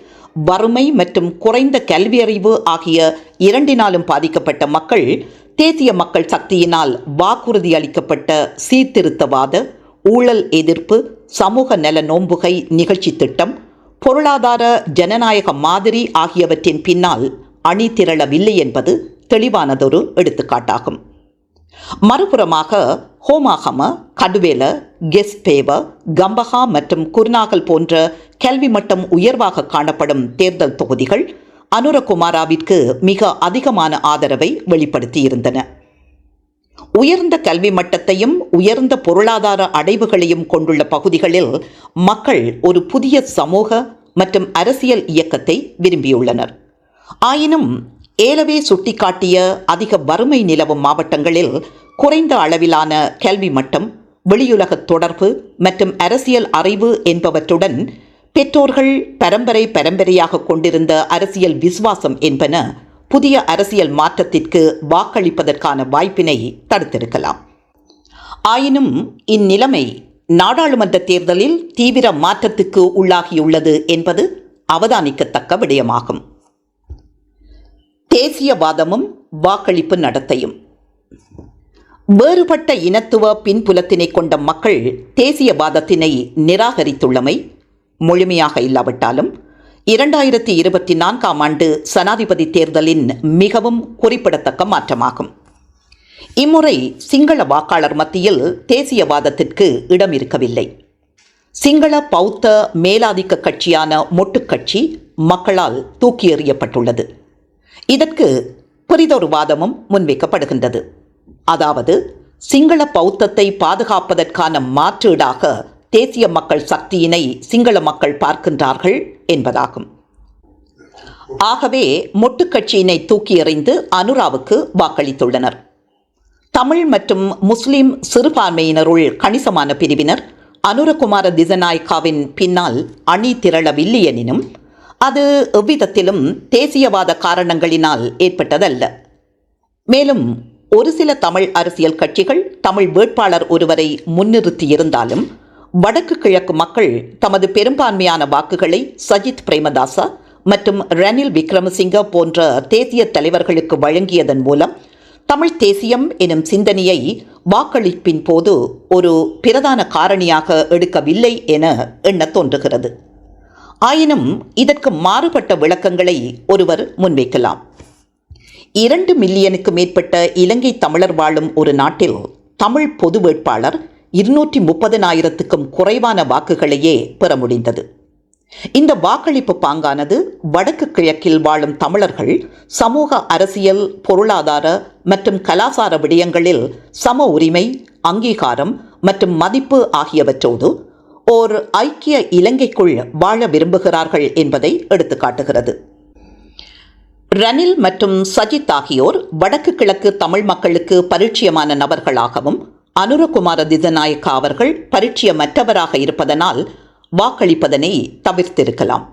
வறுமை மற்றும் குறைந்த கல்வியறிவு ஆகிய இரண்டினாலும் பாதிக்கப்பட்ட மக்கள் தேசிய மக்கள் சக்தியினால் வாக்குறுதி அளிக்கப்பட்ட சீர்திருத்தவாத, ஊழல் எதிர்ப்பு, சமூக நல நோன்புகை நிகழ்ச்சி திட்டம், பொருளாதார ஜனநாயக மாதிரி ஆகியவற்றின் பின்னால் அணி திரளவில்லை என்பது தெளிவானதொரு எடுத்துக்காட்டாகும். மறுபுறமாக ஹோமாகம, கடுவேல, கெஸ்பேவ, கம்பஹா மற்றும் குருநாகல் போன்ற கல்வி மட்டம் உயர்வாக காணப்படும் தேர்தல் தொகுதிகள் அனுரகுமாராவிற்கு மிக அதிகமான ஆதரவை வெளிப்படுத்தியிருந்தன. உயர்ந்த கல்வி மட்டத்தையும் உயர்ந்த பொருளாதார அடைவுகளையும் கொண்டுள்ள பகுதிகளில் மக்கள் ஒரு புதிய சமூக மற்றும் அரசியல் இயக்கத்தை விரும்பியுள்ளனர். ஆயினும் ஏலவே சுட்டிக்காட்டிய அதிக வறுமை நிலவும் மாவட்டங்களில் குறைந்த அளவிலான கல்வி மட்டம், வெளியுலக தொடர்பு மற்றும் அரசியல் அறிவு என்பவற்றுடன் பெற்றோர்கள் பரம்பரையாக கொண்டிருந்த அரசியல் விசுவாசம் என்பன புதிய அரசியல் மாற்றத்திற்கு வாக்களிப்பதற்கான வாய்ப்பினை தடுத்திருக்கலாம். ஆயினும் இந்நிலைமை நாடாளுமன்ற தேர்தலில் தீவிர மாற்றத்துக்கு உள்ளாகியுள்ளது என்பது அவதானிக்கத்தக்க விடயமாகும். தேசியவாதமும் வாக்களிப்பு நடத்தையும். வேறுபட்ட இனத்துவ பின்புலத்தினை கொண்ட மக்கள் தேசியவாதத்தினை நிராகரித்துள்ளமை முழுமையாக இல்லாவிட்டாலும் 2024 ஆண்டு சனாதிபதி தேர்தலின் மிகவும் குறிப்பிடத்தக்க மாற்றமாகும். இம்முறை சிங்கள வாக்காளர் மத்தியில் தேசியவாதத்திற்கு இடம் இருக்கவில்லை. சிங்கள பௌத்த மேலாதிக்க கட்சியான மொட்டுக்கட்சி மக்களால் தூக்கி எறியப்பட்டுள்ளது. இதற்கு பெரிதொரு வாதமும் முன்வைக்கப்படுகின்றது. அதாவது சிங்கள பௌத்தத்தை பாதுகாப்பதற்கான மாற்றீடாக தேசிய மக்கள் சக்தியினை சிங்கள மக்கள் பார்க்கின்றார்கள் என்பதாகும். ஆகவே மொட்டுக்கட்சியினை தூக்கி எறிந்து அனுராவுக்கு வாக்களித்துள்ளனர். தமிழ் மற்றும் முஸ்லிம் சிறுபான்மையினருள் கணிசமான பிரிவினர் அனுரகுமார திசநாயக்காவின் பின்னால் அணி திரளவில்லை எனினும் அது எவ்விதத்திலும் தேசியவாத காரணங்களினால் ஏற்பட்டதல்ல. மேலும் ஒரு சில தமிழ் அரசியல் கட்சிகள் தமிழ் வேட்பாளர் ஒருவரை முன்னிறுத்தியிருந்தாலும் வடக்கு கிழக்கு மக்கள் தமது பெரும்பான்மையான வாக்குகளை சஜித் பிரேமதாசா மற்றும் ரணில் விக்ரமசிங்க போன்ற தேசிய தலைவர்களுக்கு வழங்கியதன் மூலம் தமிழ் தேசியம் எனும் சிந்தனையை வாக்களிப்பின் போது ஒரு பிரதான காரணியாக எடுக்கவில்லை என எண்ணத் தோன்றுகிறது. ஆயினும் இதற்கு மாறுபட்ட விளக்கங்களை ஒருவர் முன்வைக்கலாம். 2 மில்லியனுக்கு மேற்பட்ட இலங்கை தமிழர் வாழும் ஒரு நாட்டில் தமிழ் பொது வேட்பாளர் 230,000க்கும் குறைவான வாக்குகளையே பெற முடிந்தது. இந்த வாக்களிப்பு பாங்கானது வடக்கு கிழக்கில் வாழும் தமிழர்கள் சமூக, அரசியல், பொருளாதார மற்றும் கலாசார விடயங்களில் சம உரிமை, அங்கீகாரம் மற்றும் மதிப்பு ஆகியவற்றோடு ஓர் ஐக்கிய இலங்கைக்குள் வாழ விரும்புகிறார்கள் என்பதை எடுத்துக்காட்டுகிறது. ரணில் மற்றும் சஜித் ஆகியோர் வடக்கு கிழக்கு தமிழ் மக்களுக்கு பரிச்சயமான நபர்களாகவும் அனுரகுமார திசநாயக்கா அவர்கள் பரிச்சயமற்றவராக இருப்பதனால் வாக்களிப்பதனை தவிர்த்திருக்கலாம்.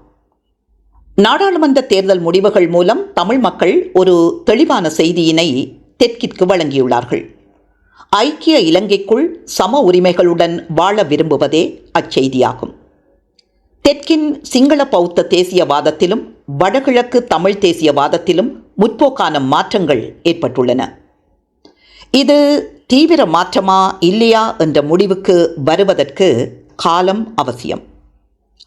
நாடாளுமன்ற தேர்தல் முடிவுகள் மூலம் தமிழ் மக்கள் ஒரு தெளிவான செய்தியினை தெற்கிற்கு வழங்கியுள்ளார்கள். ஐக்கிய இலங்கைக்குள் சம உரிமைகளுடன் வாழ விரும்புவதே அச்செய்தியாகும். தெற்கின் சிங்கள பௌத்த தேசியவாதத்திலும் வடகிழக்கு தமிழ் தேசியவாதத்திலும் முற்போக்கான மாற்றங்கள் ஏற்பட்டுள்ளன. இது தீவிர மாற்றமா இல்லையா என்ற முடிவுக்கு வருவதற்கு காலம் அவசியம்.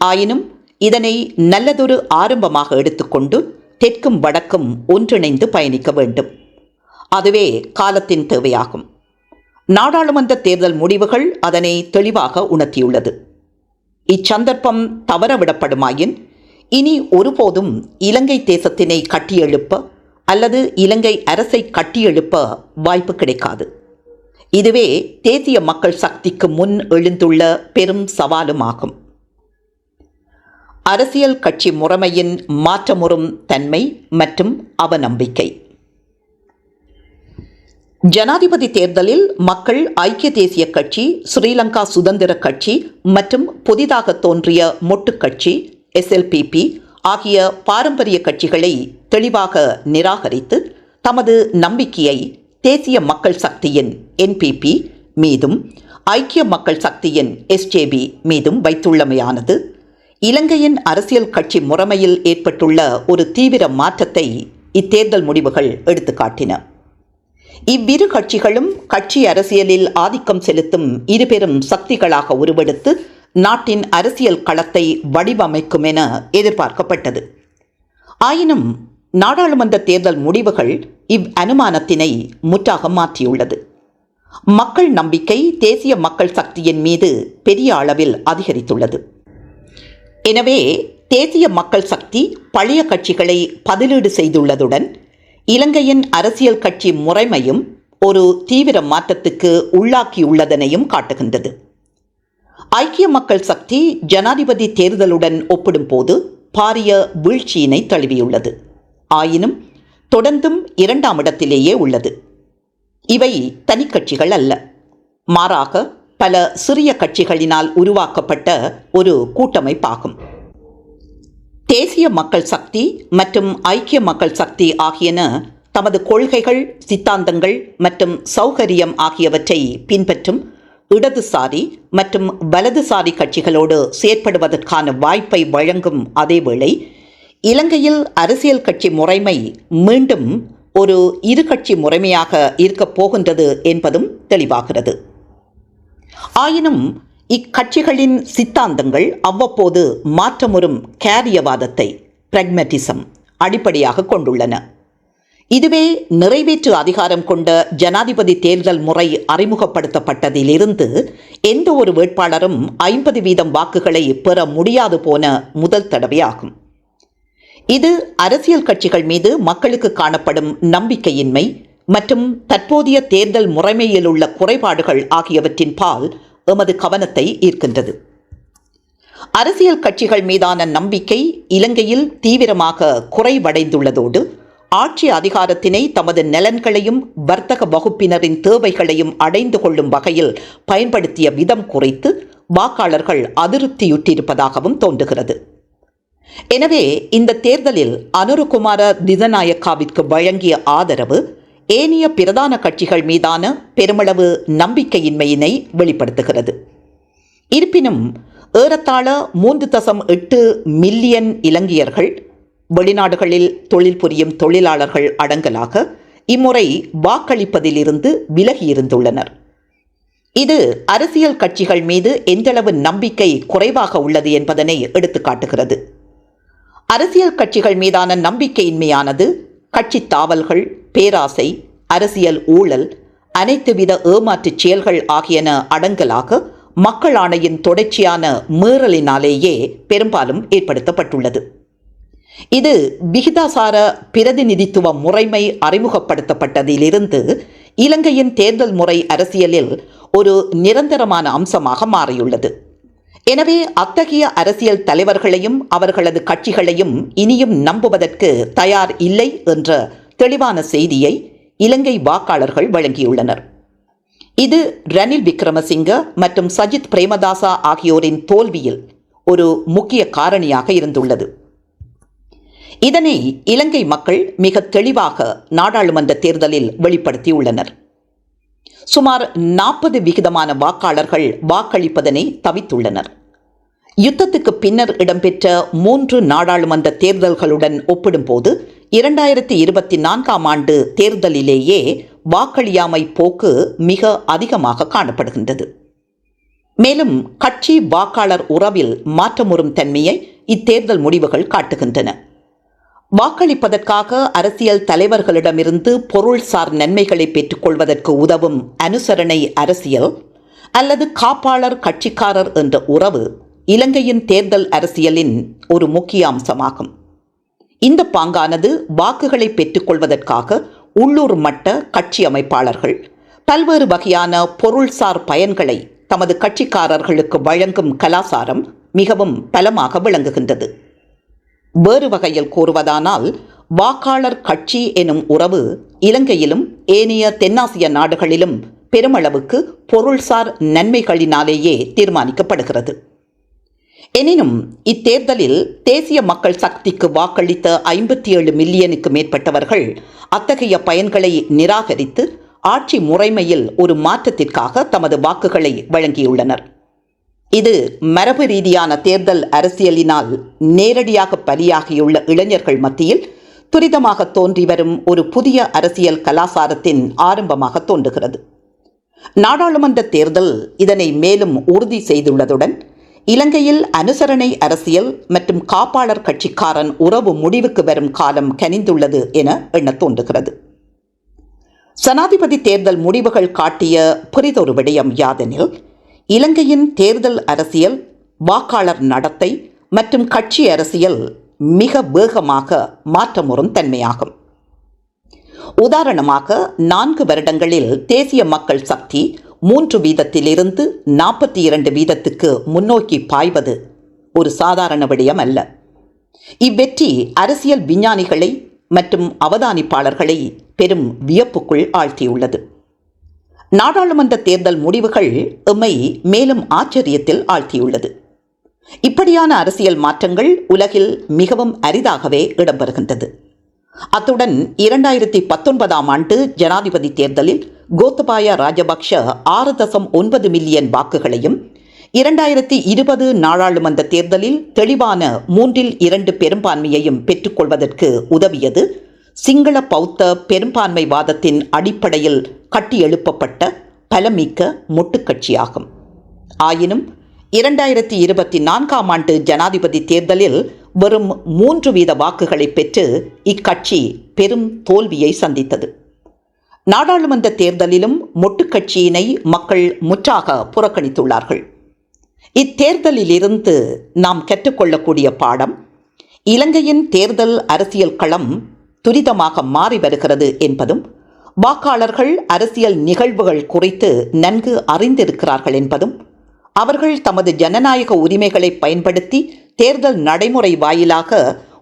ஆயினும் இதனை நல்லதொரு ஆரம்பமாக எடுத்துக்கொண்டு தெற்கும் வடக்கும் ஒன்றிணைந்து பயணிக்க வேண்டும். அதுவே காலத்தின் தேவையாகும். நாடாளுமன்ற தேர்தல் முடிவுகள் அதனை தெளிவாக உணர்த்தியுள்ளது. இச்சந்தர்ப்பம் தவறவிடப்படுமாயின் இனி ஒருபோதும் இலங்கை தேசத்தினை கட்டியெழுப்ப அல்லது இலங்கை அரசை கட்டியெழுப்ப வாய்ப்பு கிடைக்காது. இதுவே தேசிய மக்கள் சக்திக்கு முன் எழுந்துள்ள பெரும் சவாலுமாகும். அரசியல் கட்சி முறைமையின் மாற்றமுறும் தன்மை மற்றும் அவநம்பிக்கை. ஜனாதிபதி தேர்தலில் மக்கள் ஐக்கிய தேசிய கட்சி, ஸ்ரீலங்கா சுதந்திர கட்சி மற்றும் புதிதாக தோன்றிய மொட்டு கட்சி SLPP ஆகிய பாரம்பரிய கட்சிகளை தெளிவாக நிராகரித்து தமது நம்பிக்கையை தேசிய மக்கள் சக்தியின் NPP மீதும் ஐக்கிய மக்கள் சக்தியின் SJB மீதும் வைத்துள்ளமையானது இலங்கையின் அரசியல் கட்சி முறைமையில் ஏற்பட்டுள்ள ஒரு தீவிர மாற்றத்தை இத்தேர்தல் முடிவுகள் எடுத்துக்காட்டின. இவ்விரு கட்சிகளும் கட்சி அரசியலில் ஆதிக்கம் செலுத்தும் இருபெரும் சக்திகளாக உருவெடுத்து நாட்டின் அரசியல் களத்தை வடிவமைக்கும் என எதிர்பார்க்கப்பட்டது. ஆயினும் நாடாளுமன்ற தேர்தல் முடிவுகள் அனுமானத்தினை முற்றாக மாற்றியுள்ளது. மக்கள் நம்பிக்கை தேசிய மக்கள் சக்தியின் மீது பெரிய அளவில் அதிகரித்துள்ளது. எனவே தேசிய மக்கள் சக்தி பழைய கட்சிகளை பதிலீடு செய்துள்ளதுடன் இலங்கையின் அரசியல் கட்சி முறைமையும் ஒரு தீவிர மாற்றத்துக்கு உள்ளாக்கியுள்ளதனையும் காட்டுகின்றது. ஐக்கிய மக்கள் சக்தி ஜனாதிபதி தேர்தலுடன் ஒப்பிடும்போது பாரிய வீழ்ச்சியினை தழுவியுள்ளது. ஆயினும் தொடர்ந்தும் 2ஆம் இடத்திலேயே உள்ளது. இவை தனிக்கட்சிகள் அல்ல, மாறாக பல சிறிய கட்சிகளினால் உருவாக்கப்பட்ட ஒரு கூட்டமைப்பாகும். தேசிய மக்கள் சக்தி மற்றும் ஐக்கிய மக்கள் சக்தி ஆகியன தமது கொள்கைகள், சித்தாந்தங்கள் மற்றும் சௌகரியம் ஆகியவற்றை பின்பற்றும் இடதுசாரி மற்றும் வலதுசாரி கட்சிகளோடு செயற்படுவதற்கான வாய்ப்பை வழங்கும் அதேவேளை இலங்கையில் அரசியல் கட்சி முறைமை மீண்டும் ஒரு இரு கட்சி முறைமையாக இருக்கப் போகின்றது என்பதும் தெளிவாகிறது. ஆயினும் இக்கட்சிகளின் சித்தாந்தங்கள் அவ்வப்போது மாற்றமுறும் கேரியவாதத்தை பிராக்மட்டிசம் அடிப்படையாக கொண்டுள்ளன. இதுவே நிறைவேற்று அதிகாரம் கொண்ட ஜனாதிபதி தேர்தல் முறை அறிமுகப்படுத்தப்பட்டதிலிருந்து எந்த ஒரு வேட்பாளரும் 50% வாக்குகளை பெற முடியாது போன முதல் தடவையாகும். இது அரசியல் கட்சிகள் மீது மக்களுக்கு காணப்படும் நம்பிக்கையின்மை மற்றும் தற்போதைய தேர்தல் முறைமையில் உள்ள குறைபாடுகள் ஆகியவற்றின் பால் எமது கவனத்தை ஈர்க்கின்றது. அரசியல் கட்சிகள் மீதான நம்பிக்கை இலங்கையில் தீவிரமாக குறைவடைந்துள்ளதோடு ஆட்சி அதிகாரத்தினை தமது நலன்களையும் வர்த்தக வகுப்பினரின் தேவைகளையும் அடைந்து கொள்ளும் வகையில் பயன்படுத்திய விதம் குறித்து வாக்காளர்கள் அதிருப்தியுற்றிருப்பதாகவும் தோன்றுகிறது. எனவே இந்த தேர்தலில் அனுரகுமார திசநாயக்காவிற்கு வழங்கிய ஆதரவு ஏனைய பிரதான கட்சிகள் மீதான பெருமளவு நம்பிக்கையின்மையினை வெளிப்படுத்துகிறது. இருப்பினும் ஏறத்தாழ 3.8 மில்லியன் இலங்கையர்கள் வெளிநாடுகளில் தொழில் புரியும் தொழிலாளர்கள் அடங்கலாக இம்முறை வாக்களிப்பதிலிருந்து விலகியிருந்துள்ளனர். இது அரசியல் கட்சிகள் மீது எந்தளவு நம்பிக்கை குறைவாக உள்ளது என்பதனை எடுத்துக்காட்டுகிறது. அரசியல் கட்சிகள் மீதான நம்பிக்கையின்மையானது கட்சி தாவல்கள், பேராசை, அரசியல் ஊழல், அனைத்து வித ஏமாற்றுச் செயல்கள் ஆகியன அடங்கலாக மக்கள் ஆணையின் தொடர்ச்சியான மீறலினாலேயே பெரும்பாலும் ஏற்படுத்தப்பட்டுள்ளது. இது விகிதாசார பிரதிநிதித்துவ முறைமை அறிமுகப்படுத்தப்பட்டதிலிருந்து இலங்கையின் தேர்தல் முறை அரசியலில் ஒரு நிரந்தரமான அம்சமாக மாறியுள்ளது. எனவே அத்தகைய அரசியல் தலைவர்களையும் அவர்களது கட்சிகளையும் இனியும் நம்புவதற்கு தயார் இல்லை என்ற தெளிவான செய்தியை இலங்கை வாக்காளர்கள் வழங்கியுள்ளனர். இது ரணில் விக்ரமசிங்க மற்றும் சஜித் பிரேமதாசா ஆகியோரின் தோல்வியில் ஒரு முக்கிய காரணியாக இருந்துள்ளது. இதனை இலங்கை மக்கள் மிக தெளிவாக நாடாளுமன்ற தேர்தலில் வெளிப்படுத்தியுள்ளனர். சுமார் 40% வாக்காளர்கள் வாக்களிப்பதனை தவித்துள்ளனர். யுத்தத்துக்கு பின்னர் இடம்பெற்ற 3 நாடாளுமன்ற தேர்தல்களுடன் ஒப்பிடும்போது 2024ஆம் ஆண்டு தேர்தலிலேயே வாக்களியாமை போக்கு மிக அதிகமாக காணப்படுகின்றது. மேலும் கட்சி வாக்காளர் உறவில் மாற்றமுறும் தன்மையை இத்தேர்தல் முடிவுகள் காட்டுகின்றன. வாக்களிப்பதற்காக அரசியல் தலைவர்களிடமிருந்து பொருள்சார் நன்மைகளை பெற்றுக்கொள்வதற்கு உதவும் அனுசரணை அரசியல் அல்லது காப்பாளர் கட்சிக்காரர் என்ற உறவு இலங்கையின் தேர்தல் அரசியலின் ஒரு முக்கிய அம்சமாகும். இந்த பாங்கானது வாக்குகளை பெற்றுக்கொள்வதற்காக உள்ளூர் மட்ட கட்சி அமைப்பாளர்கள் பல்வேறு வகையான பொருள்சார் பயன்களை தமது கட்சிக்காரர்களுக்கு வழங்கும் கலாசாரம் மிகவும் பலமாக விளங்குகின்றது. வேறு வகையில் கூறுவதானால் வாக்காளர் கட்சி எனும் உறவு இலங்கையிலும் ஏனைய தென்னாசிய நாடுகளிலும் பெருமளவுக்கு பொருள்சார் நன்மைகளினாலேயே தீர்மானிக்கப்படுகிறது. எனினும் இத்தேர்தலில் தேசிய மக்கள் சக்திக்கு வாக்களித்த 57 மில்லியனுக்கு மேற்பட்டவர்கள் அத்தகைய பயன்களை நிராகரித்து ஆட்சி முறைமையில் ஒரு மாற்றத்திற்காக தமது வாக்குகளை வழங்கியுள்ளனர். இது மரபு ரீதியான தேர்தல் அரசியலினால் நேரடியாக பலியாகியுள்ள இளைஞர்கள் மத்தியில் துரிதமாக தோன்றி வரும் ஒரு புதிய அரசியல் கலாசாரத்தின் ஆரம்பமாக தோன்றுகிறது. நாடாளுமன்ற தேர்தல் இதனை மேலும் உறுதி செய்துள்ளதுடன் இலங்கையில் அனுசரணை அரசியல் மற்றும் காப்பாளர் கட்சிக்காரன் உறவு முடிவுக்கு வரும் காலம் கனிந்துள்ளது என எண்ண தோன்றுகிறது. ஜனாதிபதி தேர்தல் முடிவுகள் காட்டிய புரிதொரு விடயம் யாதெனில், இலங்கையின் தேர்தல் அரசியல், வாக்காளர் நடத்தை மற்றும் கட்சி அரசியல் மிக வேகமாக மாற்றமுறும் தன்மையாகும். உதாரணமாக 4 வருடங்களில் தேசிய மக்கள் சக்தி 3% 42% முன்னோக்கி பாய்வது ஒரு சாதாரண விடயம் அல்ல. இவ்வெற்றி அரசியல் விஞ்ஞானிகளை மற்றும் அவதானிப்பாளர்களை பெரும் வியப்புக்குள் ஆழ்த்தியுள்ளது. நாடாளுமன்ற தேர்தல் முடிவுகள் எம்மை மேலும் ஆச்சரியத்தில் ஆழ்த்தியுள்ளது. இப்படியான அரசியல் மாற்றங்கள் உலகில் மிகவும் அரிதாகவே இடம்பெறுகின்றது. அத்துடன் 2019ஆம் ஆண்டு ஜனாதிபதி தேர்தலில் கோத்தபாய ராஜபக்ஷ 6.9 மில்லியன் வாக்குகளையும் 2020 நாடாளுமன்ற தேர்தலில் தெளிவான 3/2 பெரும்பான்மையையும் பெற்றுக்கொள்வதற்கு உதவியது சிங்கள பௌத்த பெரும்பான்மை வாதத்தின் அடிப்படையில் கட்டியெழுப்பப்பட்ட பலமிக்க மொட்டுக்கட்சியாகும். ஆயினும் 2024ஆம் ஆண்டு ஜனாதிபதி தேர்தலில் வெறும் 3% வாக்குகளை பெற்று இக்கட்சி பெரும் தோல்வியை சந்தித்தது. நாடாளுமன்ற தேர்தலிலும் மொட்டுக்கட்சியினை மக்கள் முற்றாக புறக்கணித்துள்ளார்கள். இத்தேர்தலிலிருந்து நாம் கற்றுக்கொள்ளக்கூடிய பாடம், இலங்கையின் தேர்தல் அரசியல் களம் துரிதமாக மாறி வருகிறது என்பதும், வாக்காளர்கள் அரசியல் நிகழ்வுகள் குறித்து நன்கு அறிந்திருக்கிறார்கள் என்பதும், அவர்கள் தமது ஜனநாயக உரிமைகளை பயன்படுத்தி தேர்தல் நடைமுறை வாயிலாக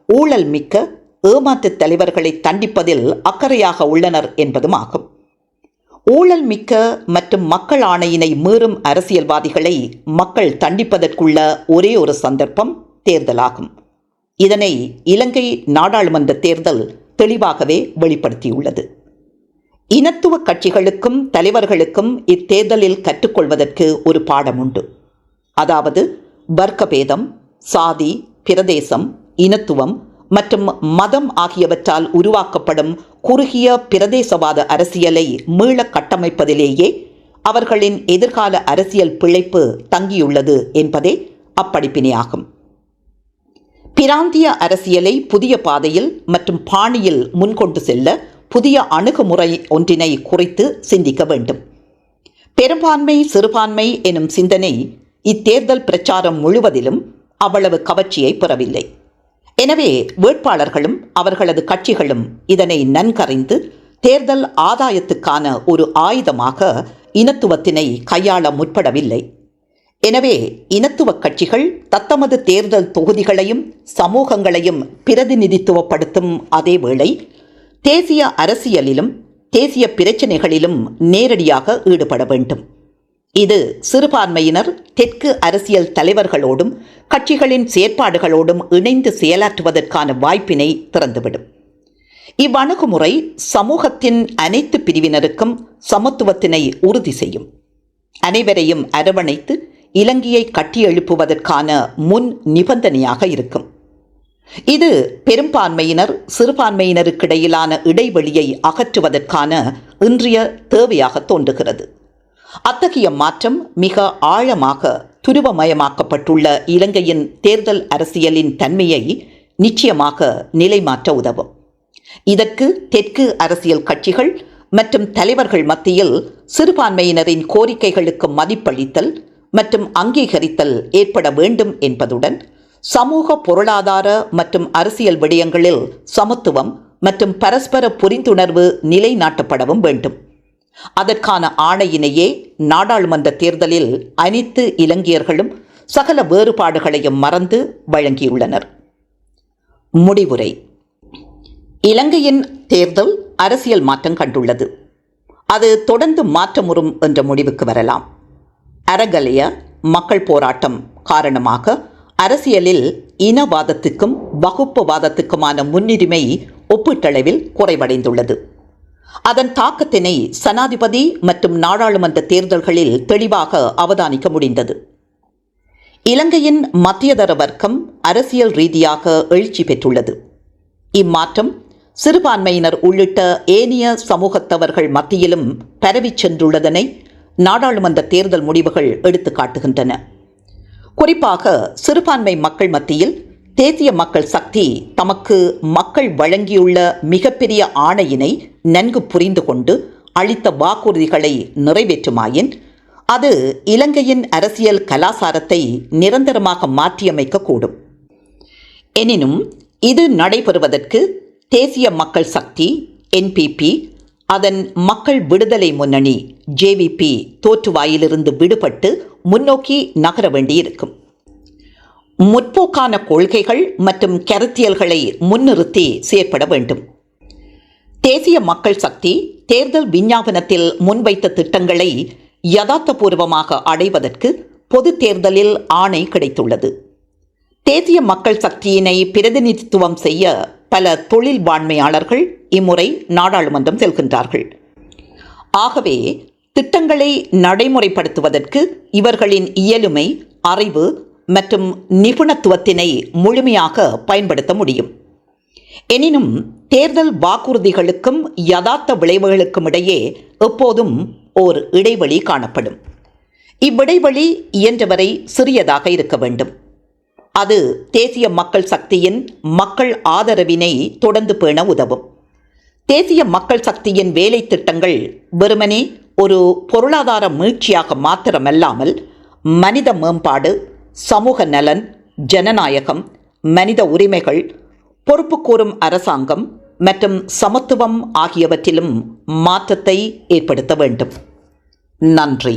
ஊழல் மிக்க ஏமாற்று தலைவர்களை தண்டிப்பதில் அக்கறையாக உள்ளனர் என்பதும் ஆகும். ஊழல் மிக்க மற்றும் மக்கள் ஆணையினை மீறும் அரசியல்வாதிகளை மக்கள் தண்டிப்பதற்குள்ள ஒரே ஒரு சந்தர்ப்பம் தேர்தலாகும். இதனை இலங்கை நாடாளுமன்ற தேர்தல் தெளிவாகவே வெளிப்படுத்தியுள்ளது. இனத்துவ கட்சிகளுக்கும் தலைவர்களுக்கும் இத்தேர்தலில் கற்றுக்கொள்வதற்கு ஒரு பாடம் உண்டு. அதாவது வர்க்கபேதம், சாதி, பிரதேசம், இனத்துவம் மற்றும் மதம் ஆகியவற்றால் உருவாக்கப்படும் குறுகிய பிரதேசவாத அரசியலை மீள கட்டமைப்பதிலேயே அவர்களின் எதிர்கால அரசியல் பிழைப்பு தங்கியுள்ளது என்பதே அப்படிப்பினையாகும். பிராந்திய அரசியலை புதிய பாதையில் மற்றும் பாணியில் முன்கொண்டு செல்ல புதிய அணுகுமுறை ஒன்றினை குறித்து சிந்திக்க வேண்டும். பெரும்பான்மை சிறுபான்மை எனும் சிந்தனை இத்தேர்தல் பிரச்சாரம் முழுவதிலும் அவ்வளவு கவர்ச்சியை பெறவில்லை. எனவே வேட்பாளர்களும் அவர்களது கட்சிகளும் இதனை நன்கறிந்து தேர்தல் ஆதாயத்துக்கான ஒரு ஆயுதமாக இனத்துவத்தினை கையாள முற்படவில்லை. எனவே இனத்துவ கட்சிகள் தத்தமது தேர்தல் தொகுதிகளையும் சமூகங்களையும் பிரதிநிதித்துவப்படுத்தும் அதேவேளை தேசிய அரசியலிலும் தேசிய பிரச்சினைகளிலும் நேரடியாக ஈடுபட வேண்டும். இது சிறுபான்மையினர் தெற்கு அரசியல் தலைவர்களோடும் கட்சிகளின் செயற்பாடுகளோடும் இணைந்து செயலாற்றுவதற்கான வாய்ப்பினை திறந்துவிடும். இவ்வணுகுமுறை சமூகத்தின் அனைத்து பிரிவினருக்கும் சமத்துவத்தினை உறுதி செய்யும். அனைவரையும் அரவணைத்து இலங்கையை கட்டியெழுப்புவதற்கான முன் நிபந்தனையாக இருக்கும். இது பெரும்பான்மையினர் சிறுபான்மையினருக்கிடையிலான இடைவெளியை அகற்றுவதற்கான இன்றைய தேவையாக தோன்றுகிறது. அத்தகைய மாற்றம் மிக ஆழமாக துருவமயமாக்கப்பட்டுள்ள இலங்கையின் தேர்தல் அரசியலின் தன்மையை நிச்சயமாக நிலைமாற்ற உதவும். இதற்கு தெற்கு அரசியல் கட்சிகள் மற்றும் தலைவர்கள் மத்தியில் சிறுபான்மையினரின் கோரிக்கைகளுக்கு மதிப்பளித்தல் மற்றும் அங்கீகரித்தல் ஏற்பட வேண்டும் என்பதுடன் சமூக பொருளாதார மற்றும் அரசியல் விடயங்களில் சமத்துவம் மற்றும் பரஸ்பர புரிந்துணர்வு நிலைநாட்டப்படவும் வேண்டும். அதற்கான ஆணையினையே நாடாளுமன்ற தேர்தலில் அனைத்து இலங்கையர்களும் சகல வேறுபாடுகளையும் மறந்து வழங்கியுள்ளனர். முடிவுரை. இலங்கையின் தேர்தல் அரசியல் மாற்றம் கண்டுள்ளது. அது தொடர்ந்து மாற்றமுறும் என்ற முடிவுக்கு வரலாம். அரகலைய மக்கள் போராட்டம் காரணமாக அரசியலில் இனவாதத்துக்கும் வகுப்புவாதத்துக்குமான முன்னுரிமை ஒப்பீட்டளவில் குறைவடைந்துள்ளது. அதன் தாக்கத்தினை சனாதிபதி மற்றும் நாடாளுமன்ற தேர்தல்களில் தெளிவாக அவதானிக்க முடிந்தது. இலங்கையின் மத்தியதர வர்க்கம் அரசியல் ரீதியாக எழுச்சி பெற்றுள்ளது. இம்மாற்றம் சிறுபான்மையினர் உள்ளிட்ட ஏனைய சமூகத்தவர்கள் மத்தியிலும் பரவிச் சென்றுள்ளதனை நாடாளுமன்ற தேர்தல் முடிவுகள் எடுத்து காட்டுகின்றன. குறிப்பாக சிறுபான்மை மக்கள் மத்தியில் தேசிய மக்கள் சக்தி தமக்கு மக்கள் வழங்கியுள்ள மிகப்பெரிய ஆணையினை நன்கு புரிந்து கொண்டு அளித்த வாக்குறுதிகளை நிறைவேற்றுமாயின் அது இலங்கையின் அரசியல் கலாசாரத்தை நிரந்தரமாக மாற்றியமைக்கக்கூடும். எனினும் இது நடைபெறுவதற்கு தேசிய மக்கள் சக்தி என்பிபி, அதன் மக்கள் விடுதலை முன்னணி ஜேவிபி தோற்றுவாயிலிருந்து விடுபட்டு முன்னோக்கி நகர வேண்டியிருக்கும். முற்போக்கான கொள்கைகள் மற்றும் கருத்தியல்களை முன்னிறுத்தி செயற்பட வேண்டும். தேசிய மக்கள் சக்தி தேர்தல் விஞ்ஞாபனத்தில் முன்வைத்த திட்டங்களை யதார்த்தபூர்வமாக அடைவதற்கு பொது தேர்தலில் ஆணை கிடைத்துள்ளது. தேசிய மக்கள் சக்தியினை பிரதிநிதித்துவம் செய்ய பல தொழில் வாண்மையாளர்கள் இம்முறை நாடாளுமன்றம் செல்கின்றார்கள். ஆகவே திட்டங்களை நடைமுறைப்படுத்துவதற்கு இவர்களின் இயலுமை, அறிவு மற்றும் நிபுணத்துவத்தினை முழுமையாக பயன்படுத்த முடியும். எனினும் தேர்தல் வாக்குறுதிகளுக்கும் யதார்த்த விளைவுகளுக்கும் இடையே எப்போதும் ஓர் இடைவெளி காணப்படும். இவ்விடைவெளி இயன்றவரை சிறியதாக இருக்க வேண்டும். அது தேசிய மக்கள் சக்தியின் மக்கள் ஆதரவினை தொடர்ந்து பேண உதவும். தேசிய மக்கள் சக்தியின் வேலை திட்டங்கள் வெறுமனே ஒரு பொருளாதார மீட்சியாக மாத்திரமல்லாமல் மனித மேம்பாடு, சமூக நலன், ஜனநாயகம், மனித உரிமைகள், பொறுப்புக்கூறும் அரசாங்கம் மற்றும் சமத்துவம் ஆகியவற்றிலும் மாற்றத்தை ஏற்படுத்த வேண்டும். நன்றி.